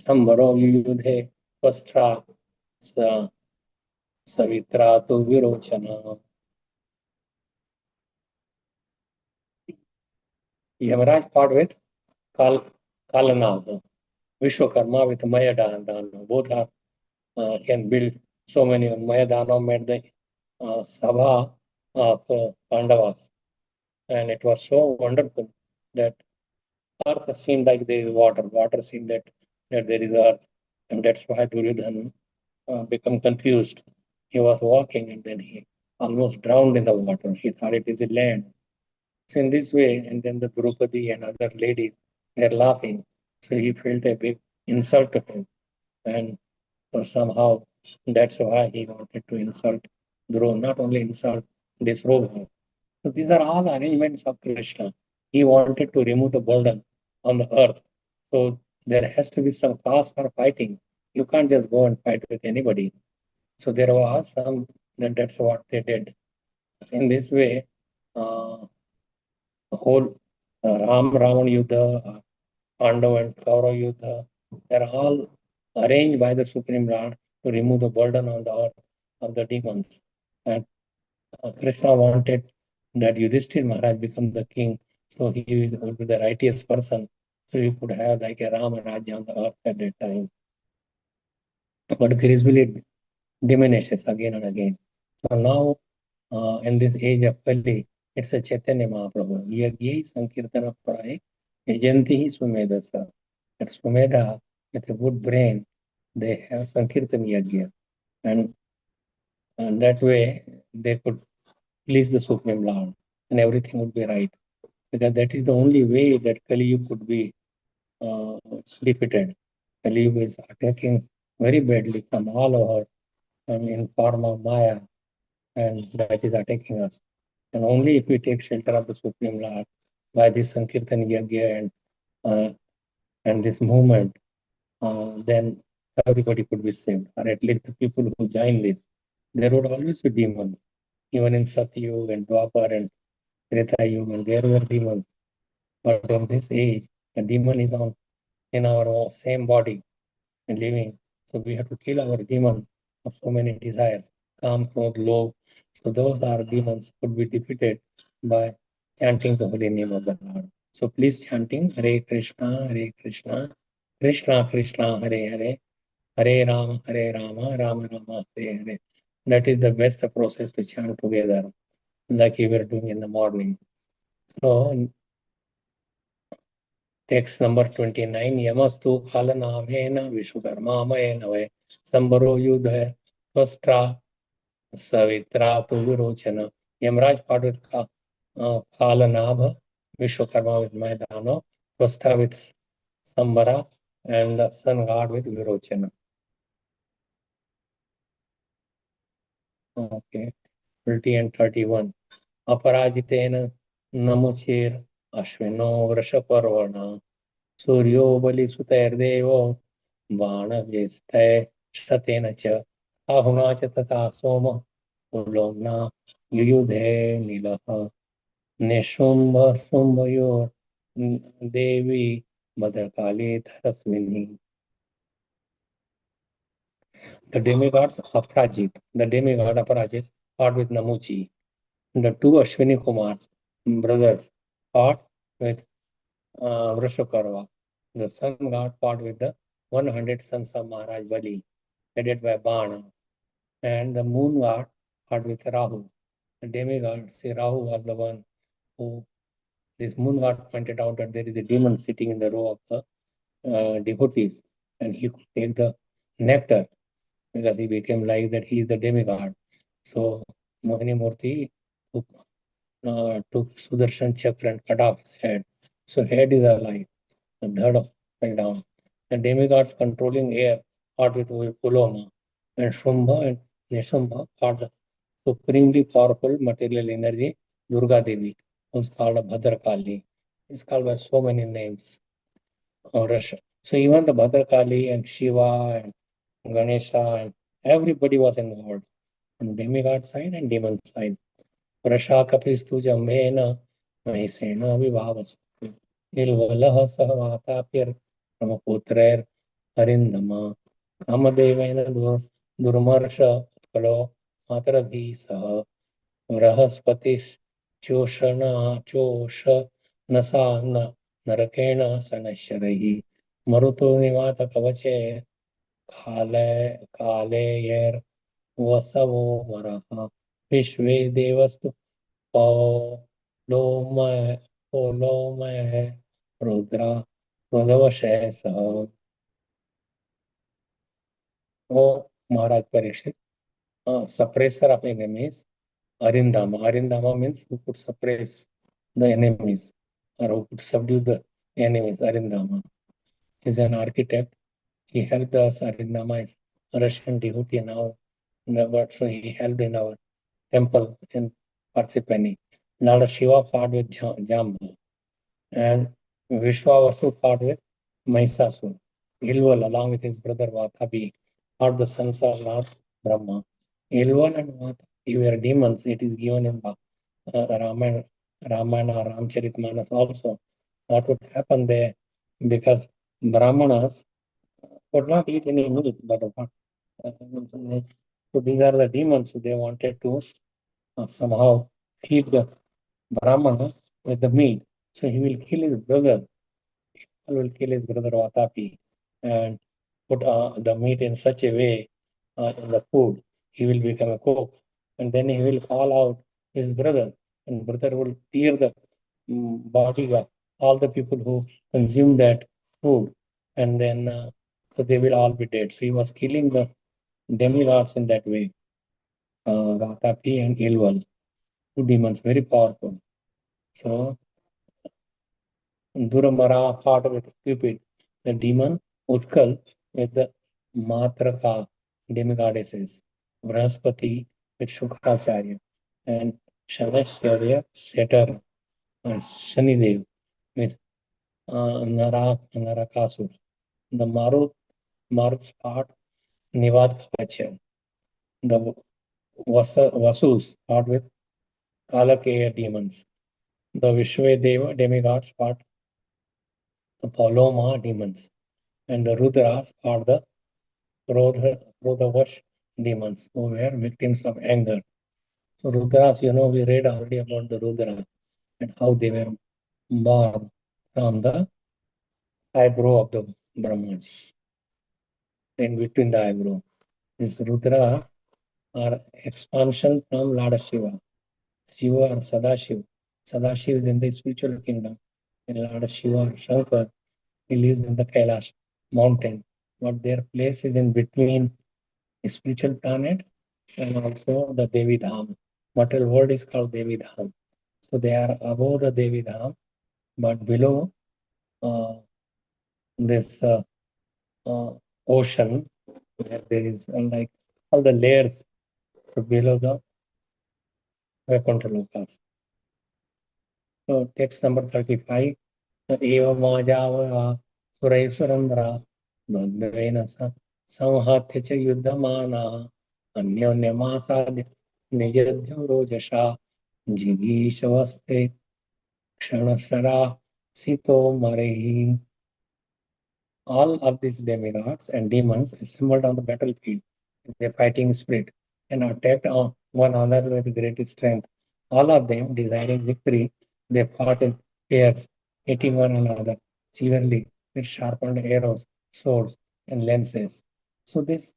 Sambaro Yudhe Vastra Savitra Tu Virochana. Yamaraj fought with Kalana. Vishwakarma with Mayadana. Both are can build so many. Mayadana made the Sabha of Pandavas. And it was so wonderful that earth seemed like there is water, water seemed that there is earth. And that's why Duryodhana become confused. He was walking and then he almost drowned in the water. He thought it is a land. So in this way, and then the Draupadi and other ladies, they're laughing. So he felt a big insult to him. And so somehow that's why he wanted to insult Dhruv, not only insult this Rohan. So these are all arrangements of Krishna. He wanted to remove the burden on the earth. So there has to be some cause for fighting. You can't just go and fight with anybody. So there was some, that's what they did. In this way, the whole Ravan Yuddha, Pandav and Kaurav Yuddha, they're all arranged by the Supreme Lord to remove the burden on the earth of the demons. And Krishna wanted that Yudhishthir Maharaj become the king, so he would be the righteous person, so he could have like a Rama Rajya on the earth at that time. But gradually it diminishes again and again. So now, in this age of Kali, it's a Chaitanya Mahaprabhu. Yagyi Sankirtana Parai, Yajanti Sumedasa. At Sumedha, with a good brain, they have Sankirtan Yagya. And that way, they could please the Supreme Lord, and everything would be right. Because that is the only way that Kali Yuga could be defeated. Kali Yuga is attacking very badly from all over, and in form of Maya, and that is attacking us. And only if we take shelter of the Supreme Lord by this Sankirtan Yagya and this movement, then everybody could be saved, or at least the people who join this. There would always be demons, even in Satyug and Dwapar and Treta Yuga, and there were demons. But in this age, the demon is in our same body and living. So we have to kill our demon of so many desires, Kam, Krodh, Lobh. So those are demons could be defeated by chanting the holy name of the Lord. So please chanting Hare Krishna, Krishna Krishna, Hare Hare, Hare Rama, Rama Rama, Hare Hare. That is the best process to chant together, like we were doing in the morning. So text number 29. Yamastu Kalanamena Vishwakarmamena Ve Sambaro Yudha Vastra Savitra Tu Virochana. Yamraj part with Kalanabha, Vishwakarma with Maidano, Vasta with Sambara, and the sun god with Virochana. Okay, 30 and 31. Aparajitena Namuchir Ashwino Vrashaparvana Suryo Balisuterdevo बाणव्यस्तय शतेन च आहुना च तथा सोम उल्लोघ्ना युयुधे नीलः निशुम्भ शुम्भयोर देवी Bhadrakali धरस्विनी. The demigods Aparajit, the demigod Aparajit fought with Namuchi. The two Ashwini Kumars, brothers, fought with Vrashakarva. The sun god fought with the 100 sons of Maharaj Bali, headed by Bana. And the moon god fought with Rahu. the demigod, say Rahu was the one who, this moon god pointed out that there is a demon sitting in the row of the devotees, and he could take the nectar because he became like that he is the demigod. So Mohini Murthy took Sudarshan Chakra and cut off his head. So head is alive, the dhad fell down. The demigods controlling air fought with Uloma, and Shumbha and Nishambha fought the supremely powerful material energy, Durga Devi, who's called a Bhadrakali. Is called by so many names. Russia. So even the Bhadrakali and Shiva and Ganesha and everybody was involved on demigod side and demon side. Prashakapistu Jambena Mahisena Vivavasu Ilvalah Sahavatapir Ramaputrer Arindama Kamadevena Durmarsha Kalo Matarabhi Saha Vrahaspatish Chosha Nasa Narakena Sanasharahi Maruto Nivata Kavache Kale Yer Vasavo Maraha Vishve Devastu Polomaya Rudra Rudavashesa. Oh, Maharaj Parishit, suppressor of enemies, Arindama. Arindama means who could suppress the enemies or who could subdue the enemies. Arindama is an architect. He helped us. Arindama is a Russian devotee now, but so he helped in our temple in Parsippany. Lord Shiva fought with Jamba, and Vishwavasu fought with Mahishasur. Ilval, along with his brother Vatapi, fought the sons of Lord Brahma. Ilval and Vatapi were demons. It is given in Ramayana or Ramcharitmanas also. What would happen there? Because Brahmanas could not eat any meat, but what? So these are the demons. They wanted to somehow feed the Brahmana with the meat. So he will kill his brother. He will kill his brother Vatapi and put the meat in such a way in the food. He will become a cook. And then he will call out his brother. And brother will tear the body of all the people who consume that food. And then so they will all be dead. So he was killing the demigods in that way. Vatapi and Ilval, two demons, very powerful. So Duramara fought with Cupid, the demon, Utkal with the Matraka demigoddesses, Vrahaspati with Shukracharya, and Shanashwarya, Saturn, and Shanidev with Narakasur. The Marut fought Nivad Kavachya. The Vasus fought with Kalakeya demons. The Vishwadeva demigods fought the Paloma demons, and the Rudras are the Rodavash demons who were victims of anger. So Rudras, we read already about the Rudra and how they were born from the eyebrow of the Brahmaji. In between the eyebrow, this Rudra are expansion from Lord Shiva. Shiva or Sadashiv. Sadashiv is in the spiritual kingdom. And Lord Shiva or Shankar, he lives in the Kailash mountain. But their place is in between spiritual planet and also the Devi Dham. Material world is called Devi Dham. So they are above the Devi Dham, but below this ocean, where there is like all the layers. So below the Vaikuntha Lokas. So text number 35. Eva Surendra Bhadravena Samhatya cha Yuddhamana Anyonyamasad Nijadhyo Rojasha Jigishavaste Kshanasara Sito Marehi. All of these demigods and demons assembled on the battlefield. Their fighting spirit and attacked one another with great strength. All of them desiring victory, they fought in pairs, hitting one another severely with sharpened arrows, swords, and lances. So this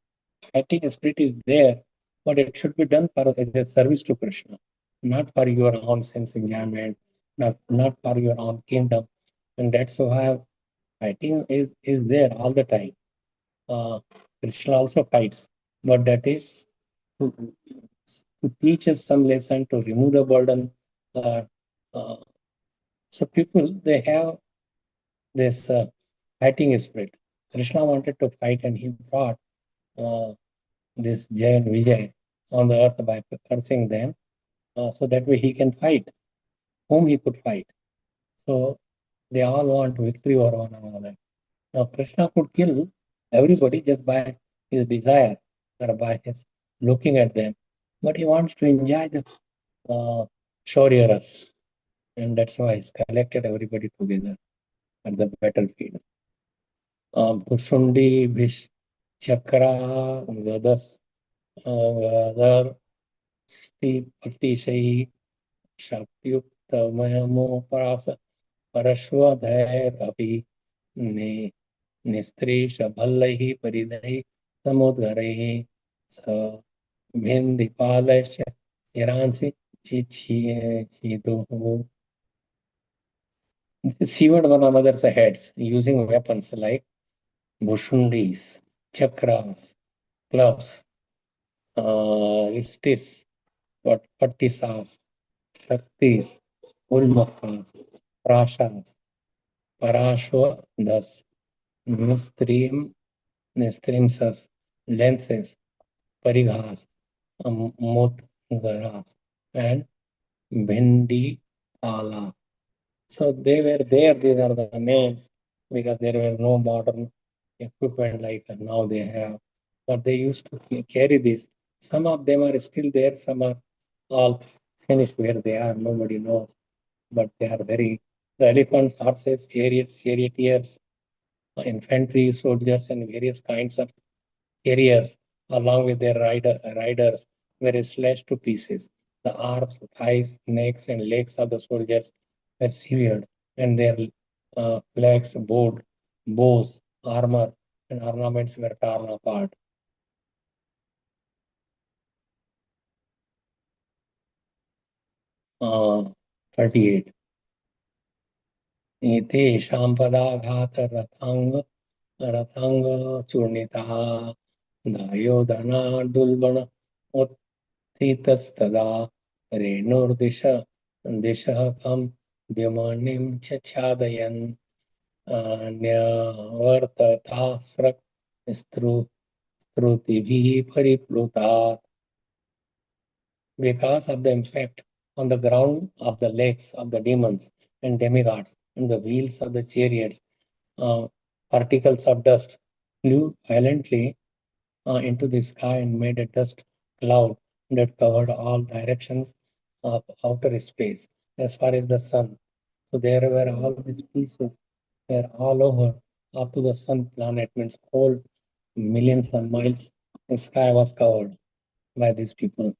fighting spirit is there, but it should be done as a service to Krishna. not for your own sense enjoyment, not for your own kingdom. And that's why fighting is there all the time. Krishna also fights, but that is to, to teach us some lesson, to remove the burden. Uh, uh, so people, they have this fighting spirit. Krishna wanted to fight, and he brought this Jay and Vijay on the earth by cursing them, so that way he can fight whom he could fight. So they all want victory over one another. Now Krishna could kill everybody just by his desire or by his looking at them, but he wants to enjoy the Shauryaras, and that's why he's collected everybody together at the battlefield. Bhushundi, Bhish, Chakra, Gadas, Gadar, Stipatishai, Shaktiuktamamo Parasa, Parashwadhairapi, Nistrishabhallaihi Paridai, Samudgaraihi, Sa Bhindipalaish, Iransi, Chichiduhu. Severed one another's heads using weapons like Bhushundis, Chakras, clubs, Istis, Pattisas, Shaktis, Ulmakas, Prashas, Parashwadas, Nistrimsas, Lenses, Parighas, Mudgaras, and Bhindi So they were there, these are the names, because there were no modern equipment like now they have. But they used to carry this. Some of them are still there, some are all finished where they are, nobody knows. But they are the elephants, horses, chariots, charioteers, infantry, soldiers, and various kinds of carriers, along with their riders, were slashed to pieces. The arms, thighs, necks, and legs of the soldiers were severed, and their flags, bows, armor, and ornaments were torn apart. Uh, 38. तेषां रथांग चूर्णितः दायोधनादुल्बण उत्थितस्तदा दिशः कं द्युमणिं छादयन् न्यवर्ततास्रक् स्त्रुतिभिः परिप्लुतात्. Because of the impact on the ground of the legs of the demons and demigods and the wheels of the chariots, particles of dust flew violently into the sky and made a dust cloud that covered all directions of outer space as far as the sun. So there were all these pieces were all over up to the sun planet, means whole millions of miles the sky was covered by these people.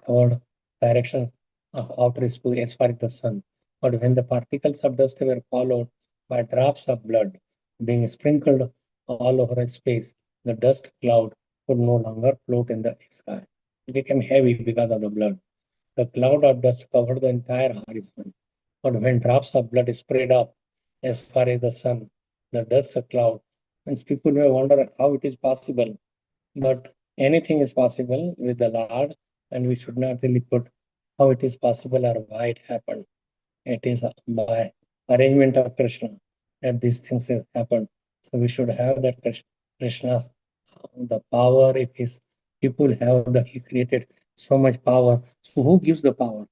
Covered direction of outer space as far as the sun. But when the particles of dust were followed by drops of blood being sprinkled all over space, the dust cloud could no longer float in the sky. It became heavy because of the blood. The cloud of dust covered the entire horizon. But when drops of blood spread up as far as the sun, the dust cloud, and people may wonder how it is possible. But anything is possible with the Lord, and we should not really put how it is possible or why it happened. It is by arrangement of Krishna that these things have happened. So we should have that Krishna's the power. If his people have he created so much power. So who gives the power?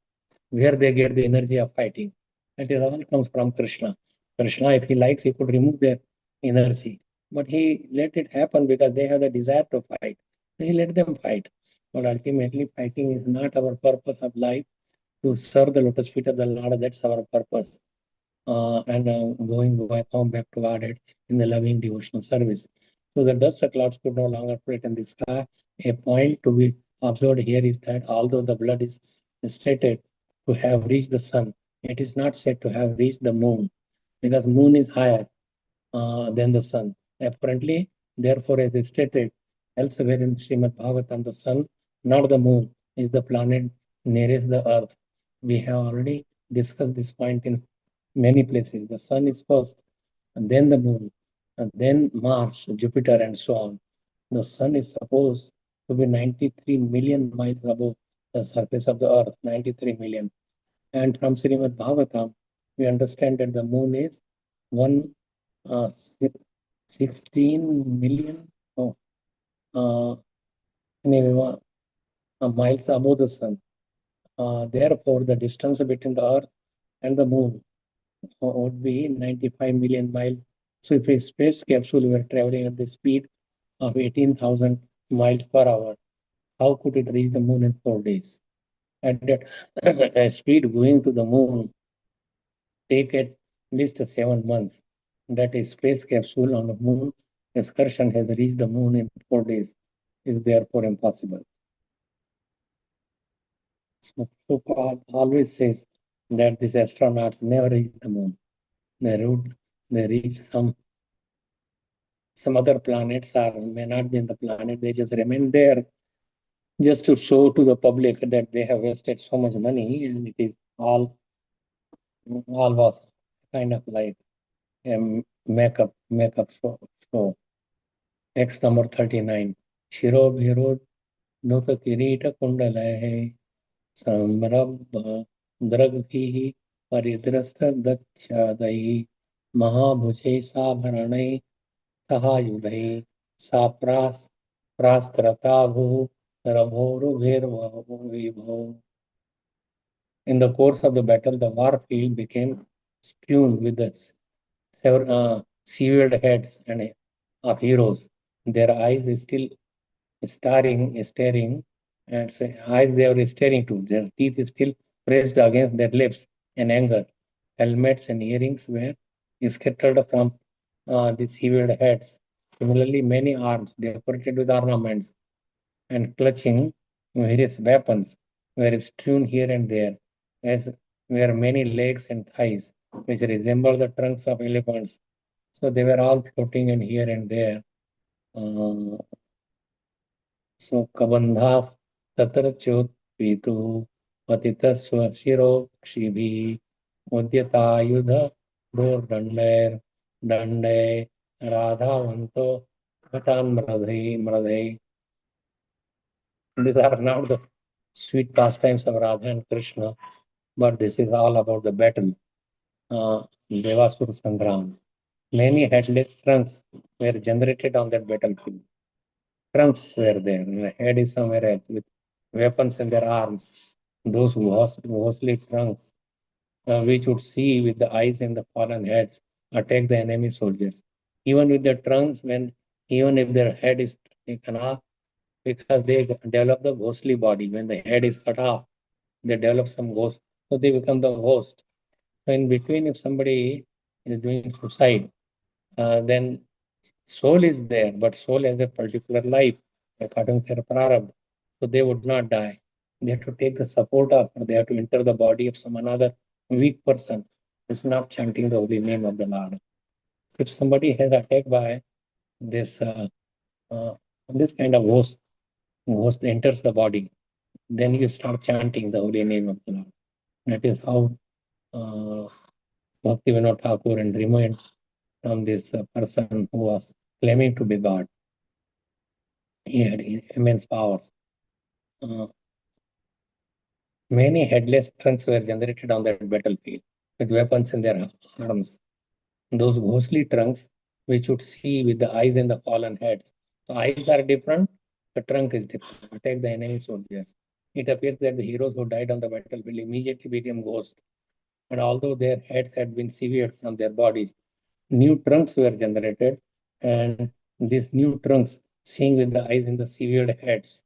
Where they get the energy of fighting? And it all comes from Krishna. Krishna, if he likes, he could remove their energy. But he let it happen because they have the desire to fight. So he let them fight. But ultimately, fighting is not our purpose of life. To serve the lotus feet of the Lord, that's our purpose. And going back home, back to Godhead in the loving devotional service. So the dust clouds could no longer float in the sky. A point to be observed here is that although the blood is stated to have reached the sun, it is not said to have reached the moon, because moon is higher than the sun. Apparently, therefore, as stated elsewhere in Srimad Bhagavatam, the sun, not the moon, is the planet nearest the Earth. We have already discussed this point in many places. The Sun is first, and then the Moon, and then Mars, Jupiter, and so on. The Sun is supposed to be 93 million miles above the surface of the Earth, 93 million. And from Srimad Bhagavatam, we understand that the Moon is one 16 million anyway, miles above the Sun. Therefore, the distance between the Earth and the Moon would be 95 million miles. So, if a space capsule were traveling at the speed of 18,000 miles per hour, how could it reach the Moon in 4 days? At that speed, going to the Moon take at least 7 months. That a space capsule on the Moon excursion has reached the Moon in 4 days is therefore impossible. So Prabhupada always says that these astronauts never reach the Moon. They reach some other planets or may not be in the planet. They just remain there just to show to the public that they have wasted so much money, and it is all was kind of like a makeup show. X number 39. Shiro Bhiro Nuta Kirita Kundalahe Samrabha Draghi Paridrasta Dachadai Mahabhuje Sabharanai Sahayudai Prastratavu Rabhoru Vibho. In the course of the battle, the war field became strewn with the severed heads of heroes. Their eyes still staring, and eyes they were staring to. Their teeth still pressed against their lips in anger. Helmets and earrings were scattered from the severed heads. Similarly, many arms decorated with ornaments and clutching various weapons were strewn here and there, as were many legs and thighs, which resembled the trunks of elephants. So they were all floating in here and there. So Kabandhas Tatrachut Pitu Patitaswa Shiro Kshibi Udyata Yudha Dor Dande Radhavanto Vatan Mradhe. These are not the sweet pastimes of Radha and Krishna, but this is all about the battle. Devasur Sandram. Many headless trunks were generated on that battlefield. Trunks were there, and the head is somewhere else with weapons in their arms. Those ghostly trunks, which would see with the eyes and the fallen heads, attack the enemy soldiers. Even with the trunks, even if their head is taken off, because they develop the ghostly body. When the head is cut off, they develop some ghost, so they become the ghost. So in between, if somebody is doing suicide, then soul is there, but soul has a particular life according to their prarabdha. So they would not die. They have to take the support of, or they have to enter the body of some another weak person who is not chanting the holy name of the Lord. If somebody has attacked by this this kind of ghost enters the body, then you start chanting the holy name of the Lord. That is how Bhaktivinoda Thakur and remained from this person who was claiming to be God. He had immense powers. Many headless trunks were generated on that battlefield with weapons in their arms. Those ghostly trunks, which would see with the eyes and the fallen heads. So eyes are different, the trunk is different. Attack the enemy soldiers. It appears that the heroes who died on the battlefield immediately became ghosts. And although their heads had been severed from their bodies, new trunks were generated, and these new trunks, seeing with the eyes and the severed heads,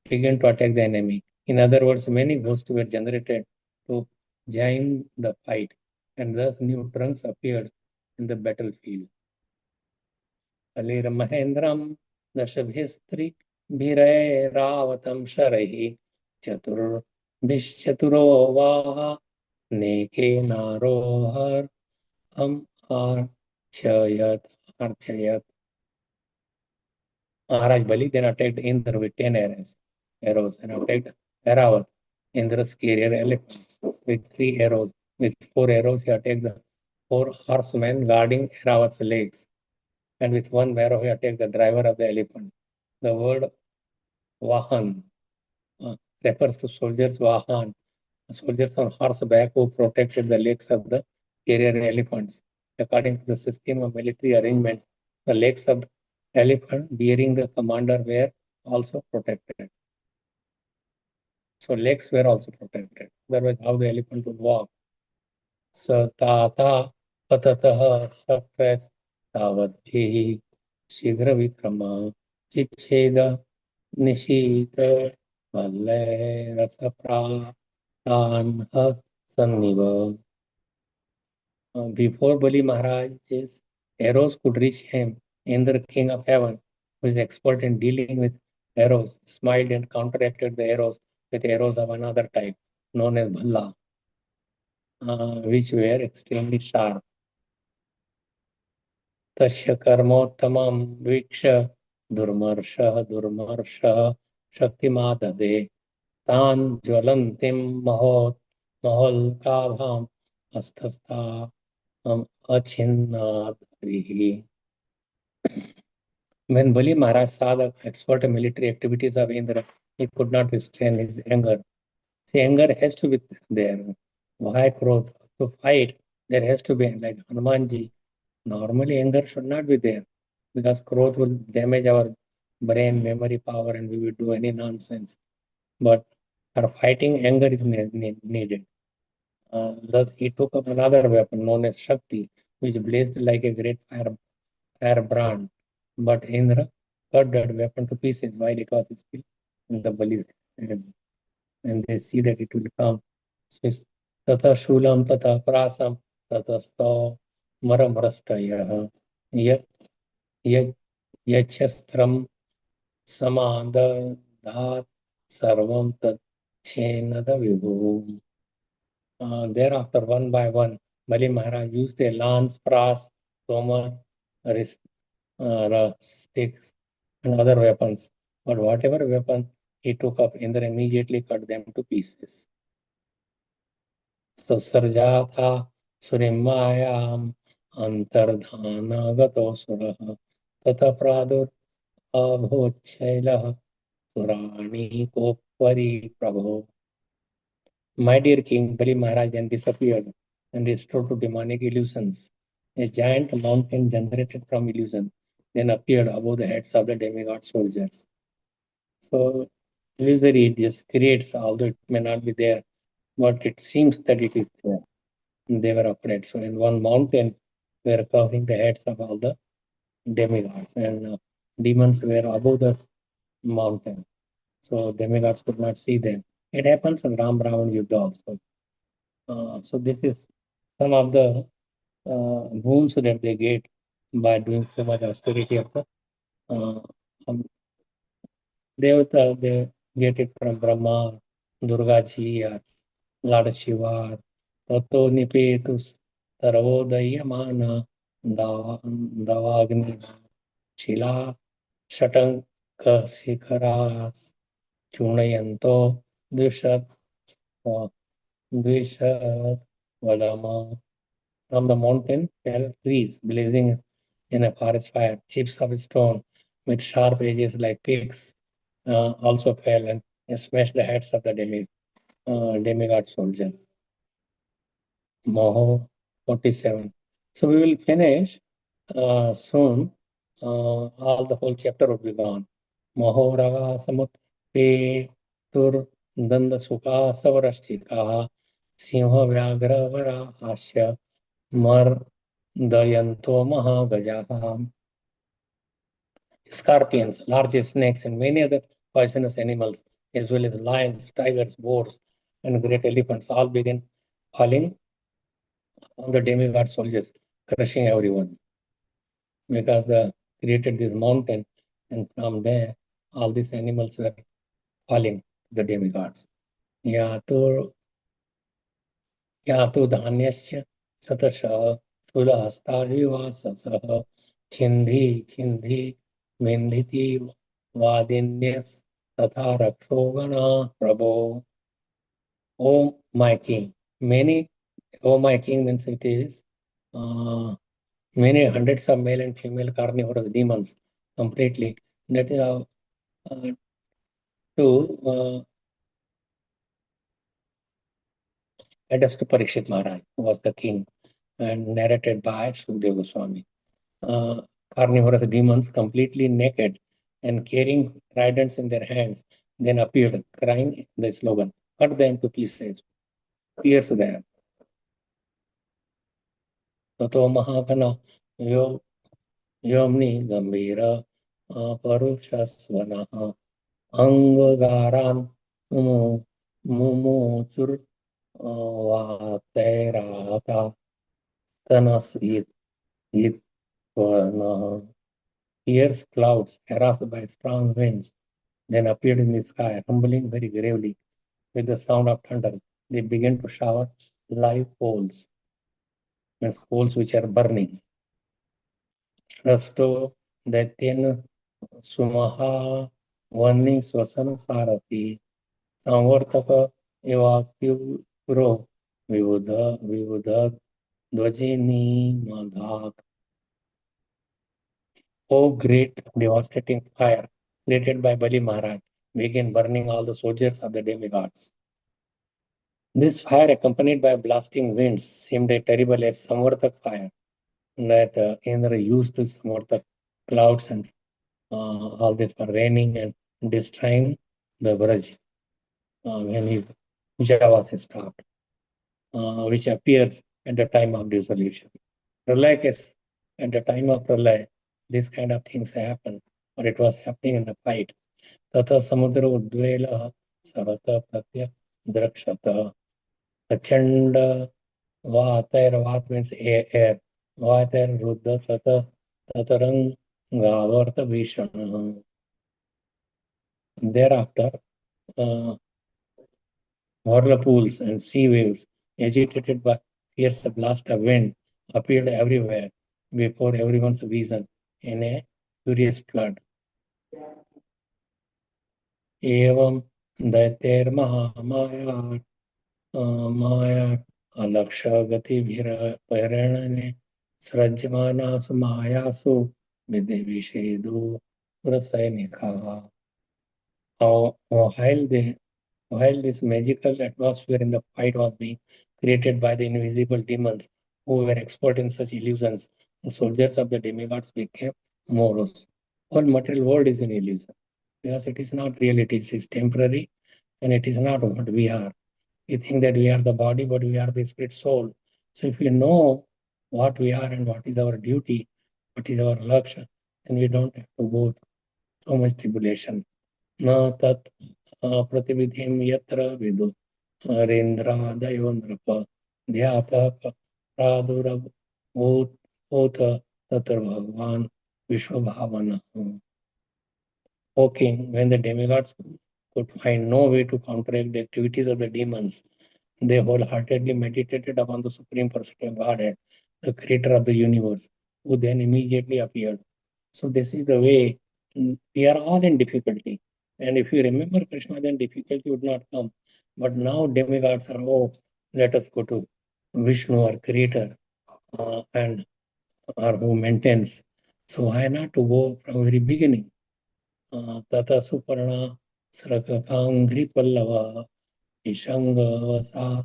began to attack the enemy. In other words, many ghosts were generated to join the fight, and thus new trunks appeared in the battlefield. Alir Mahendram Dashabhistri Bhiray Ravatam Sharahi Chatur Vishchaturo Vaha Neke Narohar Archayat. Maharaj Bali then attacked Indra with 10 arrows and attacked Eravat Indra's carrier elephant with 3 arrows. With 4 arrows, he attacked the 4 horsemen guarding Ravat's legs. And with 1 arrow, he attacked the driver of the elephant. The word Vahan refers to soldiers Vahan, soldiers on horseback who protected the legs of the carrier elephants. According to the system of military arrangements, the legs of the elephant bearing the commander were also protected. So legs were also protected. Otherwise, how the elephant would walk? Satata patatah sapres tavatbhi shigra vikrama chicheda nishita valle rasapra tanha sanniva. Before Bali Maharaj's arrows could reach him, Indra, king of heaven, who is expert in dealing with arrows, smiled and counteracted the arrows with arrows of another type, known as Bhalla, which were extremely sharp. Tasya karmottamam viksha durmarshah durmarshah shaktimadade tan jwalantim mahol astasta achinadrihi. When Bali Maharaj saw the expert military activities of Indra, he could not restrain his anger. See, anger has to be there. Why Krodh? To fight, there has to be, like Hanumanji. Normally, anger should not be there because Krodh will damage our brain, memory power, and we will do any nonsense. But for fighting, anger is needed. Thus, he took up another weapon known as Shakti, which blazed like a great firebrand. But Indra cut that weapon to pieces while it was still in the Bali's hand. And they see that it will come. Tata Shulam Tata Prasam Tata Sto Maramrastaya Yat Yachastram Samadhat Sarvam Tat Chenada Vibhu. Thereafter, one by one, Bali Maharaj used a lance, pras, tomar, sticks, and other weapons. But whatever weapon he took up, Indra immediately cut them to pieces. Sasarjatha Surimayam Antardhanagato Suraha Tata Pradur Abhochailah Surani Kopari Prabhu. My dear king, Bali Maharaj then disappeared and restored to demonic illusions. A giant mountain generated from illusion then appeared above the heads of the demigod soldiers. So, illusory just creates, although it may not be there, but it seems that it is there. And they were afraid. So, in one mountain, they were covering the heads of all the demigods, and demons were above the mountain. So, demigods could not see them. It happens in Ram Ravan Yuddha also. So this is some of the boons that they get by doing so much austerity of the Devata. They get it from Brahma, Durga Ji, or Lord Shiva. Tato Nipetus Tarodayamana Davagni Shila Shatanka Sikaras Chunayanto Dushat Dushat Vadama. From the mountain fell trees blazing in a forest fire. Chips of stone with sharp edges like picks also fell and smashed the heads of the demigod soldiers. Moho 47. So we will finish soon. All the whole chapter will be gone. Moho raga samut pe tur danda sukha savarashchika simha vyagra vara asya mar dayanto mahagajaha. Scorpions, large snakes, and many other poisonous animals, as well as lions, tigers, boars, and great elephants, all began falling on the demigod soldiers, crushing everyone. Because they created this mountain, and from there, all these animals were falling to the demigods. Yato Dhanyasya Satasha Shulahastadivasasah Chindhi Mendhiti Vadinyas Tatha Rakshogana Prabho. Oh my king. Many, oh my king means it is many hundreds of male and female carnivorous demons completely. That is to address to Parikshit Maharaj, who was the king, and narrated by Sukadeva Goswami. Carnivorous demons, completely naked and carrying tridents in their hands, then appeared, crying the slogan, "Cut them to pieces, pierce them." Tato Mahakana Yomni Gambira Parushasvanaha Angagaran Mumuchur Vateraka Tanasit Itvarna. Fierce clouds harassed by strong winds then appeared in the sky, rumbling very gravely with the sound of thunder. They began to shower live coals, means coals which are burning. Rasto Daityan Sumaha Vani Swasana Sarati Samvartaka Evakuro Vivuda Dvajini Madhak. O great devastating fire created by Bali Maharaj began burning all the soldiers of the demigods. This fire, accompanied by blasting winds, seemed a terrible as Samvartak fire that Indra used to Samvartak clouds and all this for raining and destroying the Braj when his puja was stopped, which appears at the time of dissolution. Pralaya case, at the time of Pralaya, this kind of things happen, but it was happening in the fight. Tata samudra udvela sarata pratya drakshata. Achanda vat means air. Vatair ruddha tata tatarang gavarta vishana. Thereafter, whirlpools and sea waves, agitated by fierce blast of wind, appeared everywhere before everyone's vision in a furious flood. Evam दैतेर Mahamaya Maya अलक्ष्य गतिभिरपरिणने सृज्यमानासु मायासु विधिविषेदु पुरसैनिकाः. While this magical atmosphere in the fight was being created by the invisible demons who were expert in such illusions, the soldiers of the demigods became morose. All material world is an illusion because it is not reality, it is temporary and it is not what we are. We think that we are the body, but we are the spirit soul. So if we know what we are and what is our duty, what is our laksha, then we don't have to go through so much tribulation. Na tat प्रतिविधिं यत्र विदु हरेन्द्रादयो नृप ध्यातः प्रादुरभूत तत्र भगवान विश्वभावनः. O king, when the demigods could find no way to counteract the activities of the demons, they wholeheartedly meditated upon the Supreme Personality of Godhead, the creator of the universe, who then immediately appeared. So this is the way. We are all in difficulty. And if you remember Krishna, then difficulty would not come. But now demigods are, oh, let us go to Vishnu, our creator, and or who maintains. So why not to go from very beginning? Tata Suparna Srakakangri Pallava Ishanga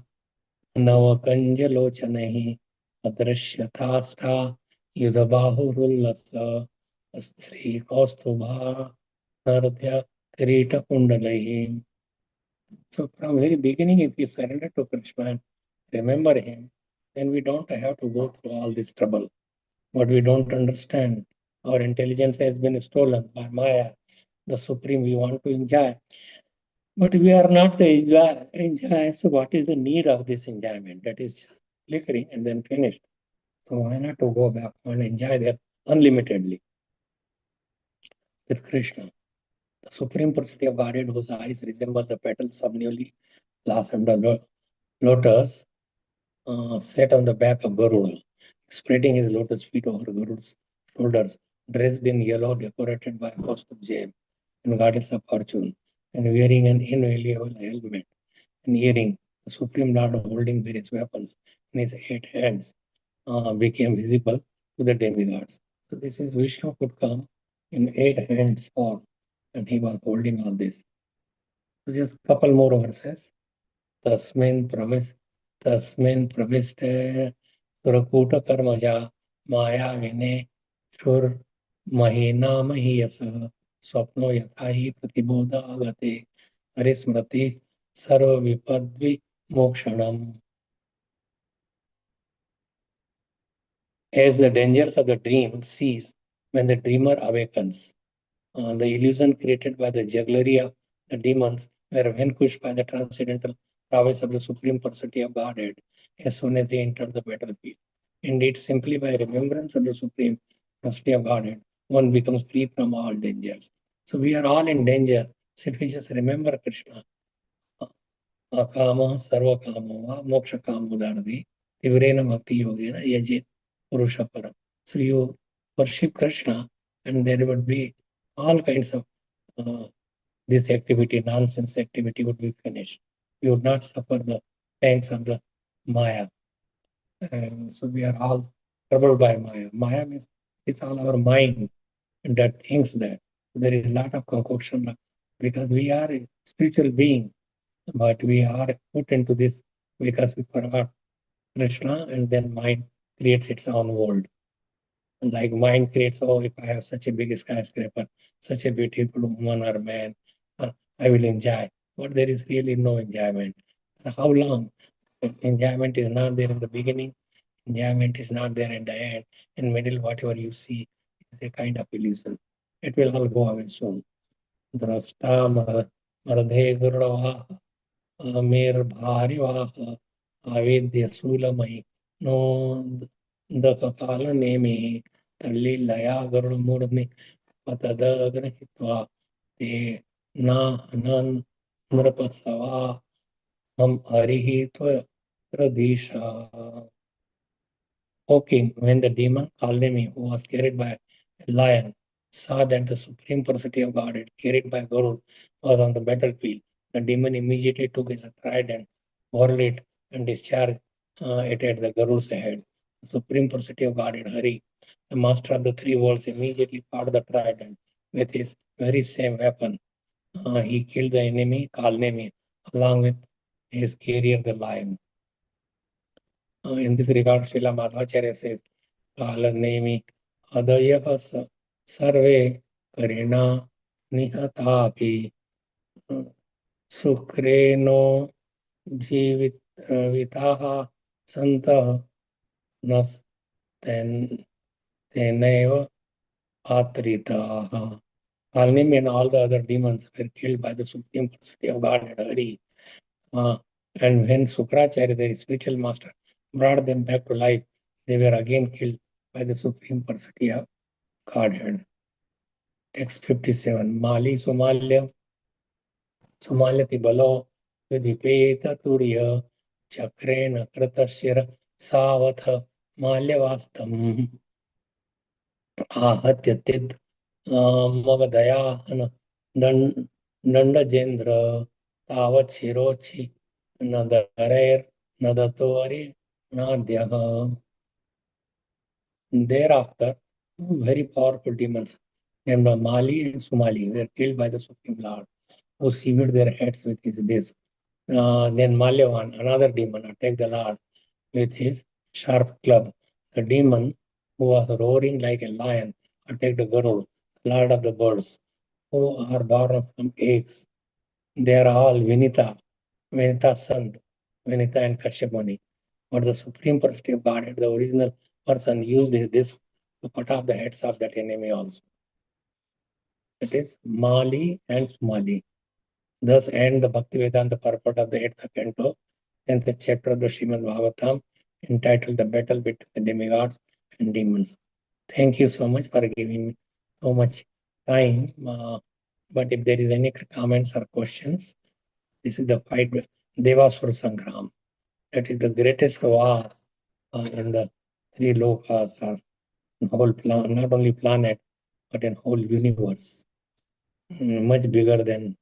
Navakanjalochanahi Adrashyatasta Yudhabahurullasa Sri Kaustubha Naratya Kirita Kundalahi. So from very beginning, if we surrender to Krishna and remember him, then we don't have to go through all this trouble. What we don't understand, our intelligence has been stolen by Maya, the supreme we want to enjoy. But we are not the enjoy. So what is the need of this enjoyment? That is flickering and then finished. So why not to go back and enjoy that unlimitedly with Krishna? The Supreme Personality of Godhead, whose eyes resemble the petals of newly blossomed lotus, sat on the back of Garuda, spreading his lotus feet over Garuda's shoulders, dressed in yellow, decorated by a host of gems and goddess of fortune, and wearing an invaluable helmet and earring the Supreme Lord holding various weapons in his 8 hands became visible to the demigods. So this is Vishnu could come in 8 hands form, and he was holding all this. So just a couple more verses. Tasmin praviste surakuta karmaja maya vine shur mahina mahiyasa swapno yathahi pratibodha agate harismrati sarva vipadvi mokshanam. As the dangers of the dream cease when the dreamer awakens, the illusion created by the jugglery of the demons were vanquished by the transcendental prowess of the Supreme Personality of Godhead as soon as they entered the battlefield. Indeed, simply by remembrance of the Supreme Personality of Godhead, one becomes free from all dangers. So we are all in danger. So if we just remember Krishna, Akama Sarva Kama Moksha Kamudardi, Tivrena Bhakti Yogena Yajit Purusha Param. So you worship Krishna, and there would be all kinds of this activity, nonsense activity would be finished. You would not suffer the pangs of the Maya. So we are all troubled by Maya. Maya means it's all our mind that thinks that. There is a lot of concoction because we are a spiritual being, but we are put into this because we forgot Krishna, and then mind creates its own world. Like mind creates, oh, if I have such a big skyscraper, such a beautiful woman or man, I will enjoy. But there is really no enjoyment. So how long? Enjoyment is not there in the beginning, enjoyment is not there in the end. In middle, whatever you see is a kind of illusion. It will all go away soon. Drasta Maradhe Gurava Amir Bharivaha Avedya Sulamai no Dakakala Nemi Tali Laya Gurumurni Patadagrahitva Te Na Anan Nrapasava Ham Arihitva Pradisha. O king, when the demon Kalnemi, who was carried by a lion, saw that the Supreme Personality of Godhead, carried by Guru, was on the battlefield, the demon immediately took his trident, whirled it, and discharged it at the Guru's head. The Supreme Personality of Godhead, Hari, the master of the three worlds, immediately caught the trident with his very same weapon. He killed the enemy, Kalnemi, along with his carrier, the lion. In this regard, Srila Madhvacharya says, Kalanemi Adaya Sarve Karina Nihatapi Sukreno Jivitaha Santa Nas Teneva Atritaha. Kalnemi and all the other demons were killed by the Supreme Personality of Godhead, Hari. And when Sukracharya, the spiritual master, brought them back to life, they were again killed by the Supreme Personality of Godhead. Text 57. Mali Somalia Somalyati Balo Vidipeta Turiya Chakrena Kratashira Savatha Malyavastam Ahatyatid Magadaya Dandajendra Tavat Shirochi Nadarer Nadatori Nadyaha. Thereafter, two very powerful demons named Mali and Sumali were killed by the Supreme Lord, who severed their heads with his disc. Then Malyavan, another demon, attacked the Lord with his sharp club. The demon, who was roaring like a lion, attacked the Garud, Lord of the birds, who are born from eggs. They are all Vinita's son, Vinita and Kashyapani. But the Supreme Personality of Godhead, the original person, used this to cut off the heads of that enemy also. It is Mali and Sumali. Thus end the Bhaktivedanta purport of the 8th canto, 10th chapter of the Srimad Bhagavatam, entitled The Battle Between the Demigods and Demons. Thank you so much for giving me so much time. But if there is any comments or questions, this is the fight with Devasura Sangram. That is the greatest war in the three lokas, or whole plan, not only planet, but in whole universe. Much bigger than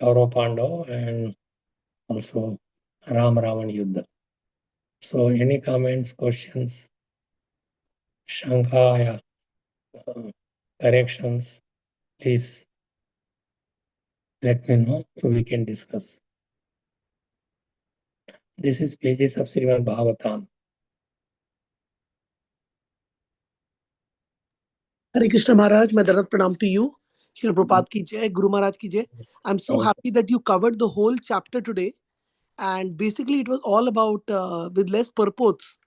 Kaurav Pandava and also Ram Ravan Yuddha. So any comments, questions, Shankaya, corrections, please let me know so we can discuss. This is pages of Srimad Bhagavatam. Hare Krishna Maharaj, my Dharat Pranam to you. Srila Prabhupada ki jai, Guru Maharaj ki jai. I'm so happy that you covered the whole chapter today. And basically, it was all about with less purports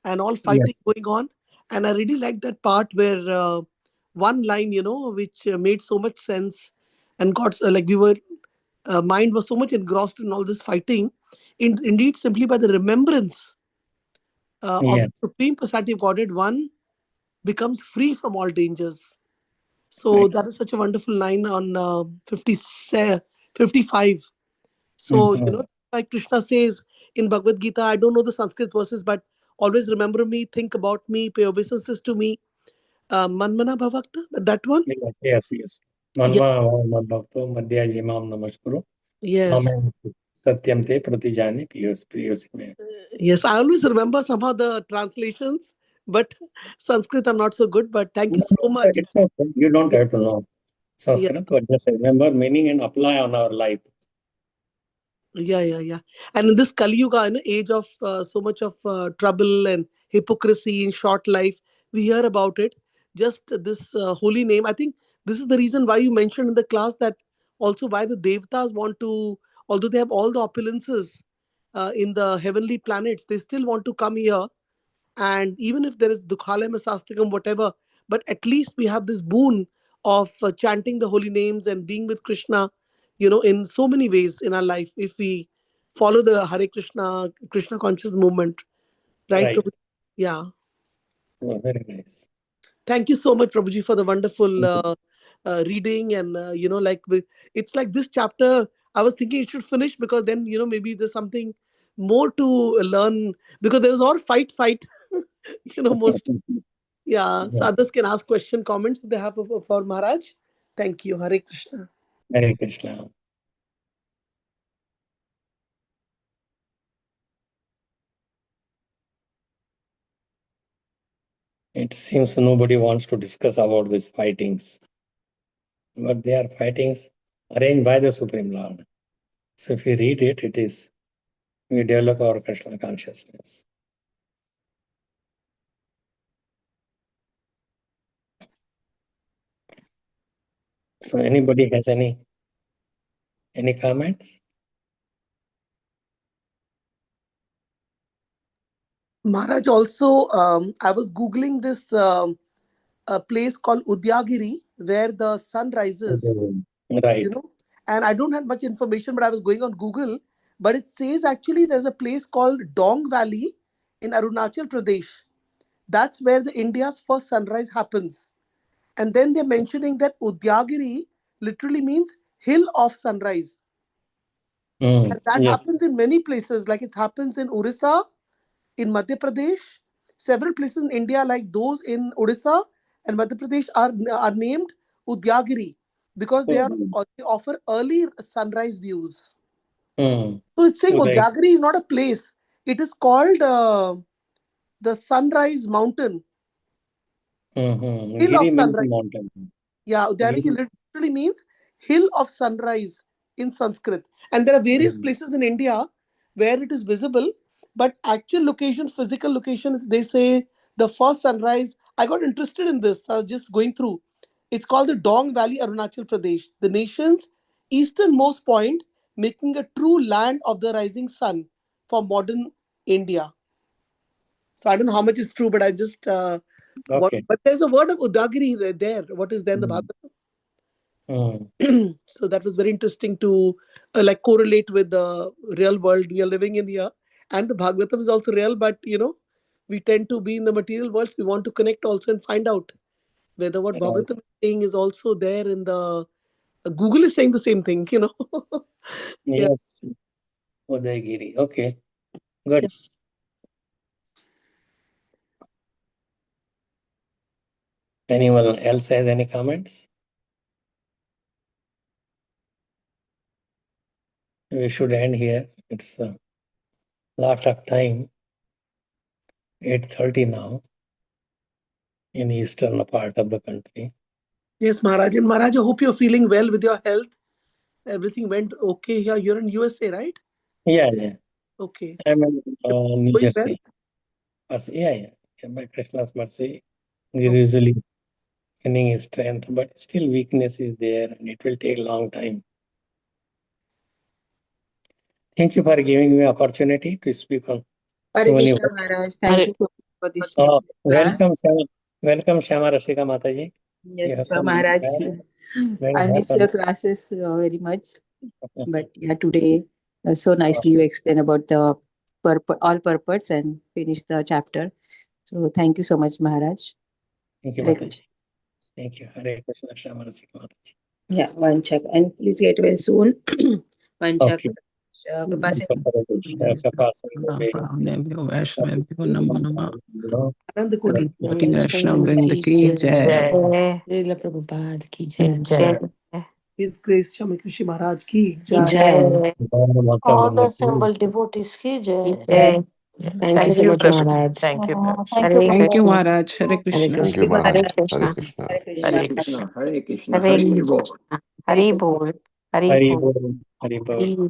and all fighting Yes. going on. And I really liked that part where one line, which made so much sense and got like we were, mind was so much engrossed in all this fighting. Indeed, simply by the remembrance of Yes. the Supreme Personality of Godhead, one becomes free from all dangers. So Right. that is such a wonderful line on 55. So, Mhm. like Krishna says in Bhagavad Gita, I don't know the Sanskrit verses, but always remember me, think about me, pay obeisances to me. Manmana Bhavakta, that one? Yes. Yeah, Manva Madbhakto Madhyajimam Namaskuru. yes. Amen. Satyam te pratijani priyos me. Yes, I always remember somehow the translations, but Sanskrit I'm not so good, but thank you so much. It's okay. You don't Yeah, have to know yeah. Sanskrit, but just remember meaning and apply on our life. Yeah. And in this Kali Yuga, age of so much of trouble and hypocrisy in short life, we hear about it. Just this holy name. I think this is the reason why you mentioned in the class that also why the Devtas want to, although they have all the opulences in the heavenly planets, they still want to come here. And even if there is Dukhalaya Sastikam, whatever, but at least we have this boon of chanting the holy names and being with Krishna, in so many ways in our life if we follow the Hare Krishna, Krishna conscious movement, right? Right. Prabhu? Yeah. Oh, very nice. Thank you so much, Prabhuji, for the wonderful Thank you. reading. And, it's like this chapter, I was thinking it should finish because then, maybe there's something more to learn because there was all fight, most. Yeah, so Yeah. others can ask question, comments if they have for Maharaj. Thank you. Hare Krishna. Hare Krishna. It seems nobody wants to discuss about these fightings, but they are fightings arranged by the Supreme Lord. So if we read it, it is we develop our Krishna consciousness. So anybody has any comments? Maharaj, also, I was Googling this a place called Udyagiri where the sun rises, Right. and I don't have much information, but I was going on Google. But it says actually there's a place called Dong Valley in Arunachal Pradesh. That's where the India's first sunrise happens. And then they're mentioning that Udyagiri literally means hill of sunrise. And that Yes. happens in many places, like it happens in Orissa, in Madhya Pradesh. Several places in India, like those in Orissa and Madhya Pradesh, are named Udyagiri because they offer early sunrise views. Mm. So it's saying Right. Udyagiri is not a place. It is called the Sunrise Mountain, Hill of Giri means Sunrise. mountain. Yeah, Udyagiri Giri. literally means hill of sunrise in Sanskrit. And there are various Mm. places in India where it is visible, but actual location, physical locations, they say the first sunrise. I got interested in this. I was just going through. It's called the Dong Valley, Arunachal Pradesh, the nation's easternmost point, making a true land of the rising sun for modern India. So I don't know how much is true, but I just Okay. but there's a word of Udagiri there. What is there in the Mm. Bhagavatam? Mm. So that was very interesting to like correlate with the real world we are living in here. And the Bhagavatam is also real, but we tend to be in the material world. So we want to connect also and find out whether what Right. Bhagavatam is saying is also there in the Google is saying the same thing. Yeah. Yes. Udayagiri. Okay. Good. Yeah. Anyone else has any comments? We should end here. It's a lot of time, 8:30 now in eastern part of the country. Yes, Maharaj. And Maharaj, I hope you're feeling well with your health. Everything went okay here. You're in USA, right? Yeah. Okay. I'm in New Going well? Jersey. Yeah. By Krishna's mercy, we're usually gaining his strength, but still weakness is there and it will take a long time. Thank you for giving me opportunity to speak on Hare so many Krishna words. Maharaj, thank you for this Oh, class. welcome Shama Rasika Mataji. Yes, You have come Maharaj, back. Very I miss happy. your classes very much. But yeah, today so nicely you explain about the all purpose and finish the chapter. So thank you so much, Maharaj. Thank you, Hare Mataji. Krishna. Thank you. Hare Krishna Shama Rasika Mataji. Yeah, one check. And please get well soon. One check. Okay. Kapasi. Anand Koti. Vaishnav Vrinda ki jai. Srila Prabhupada ki jai. His Grace Shami Krishi Maharaj ki Ki jai. jai. All the assembled devotees ki jai. Thank you so much, Maharaj. Thank you, Prabhupada. Thank you, Maharaj. Hare Hare Krishna. Thank Krishna. you, Maharaj. Hare Krishna. Hare Krishna. Hare Krishna. Hare Krishna, Hare Krishna, Hare Hare Bol. Hari Bol. Hari Hari Bol. Bol. Hari Bol. Hari Bol.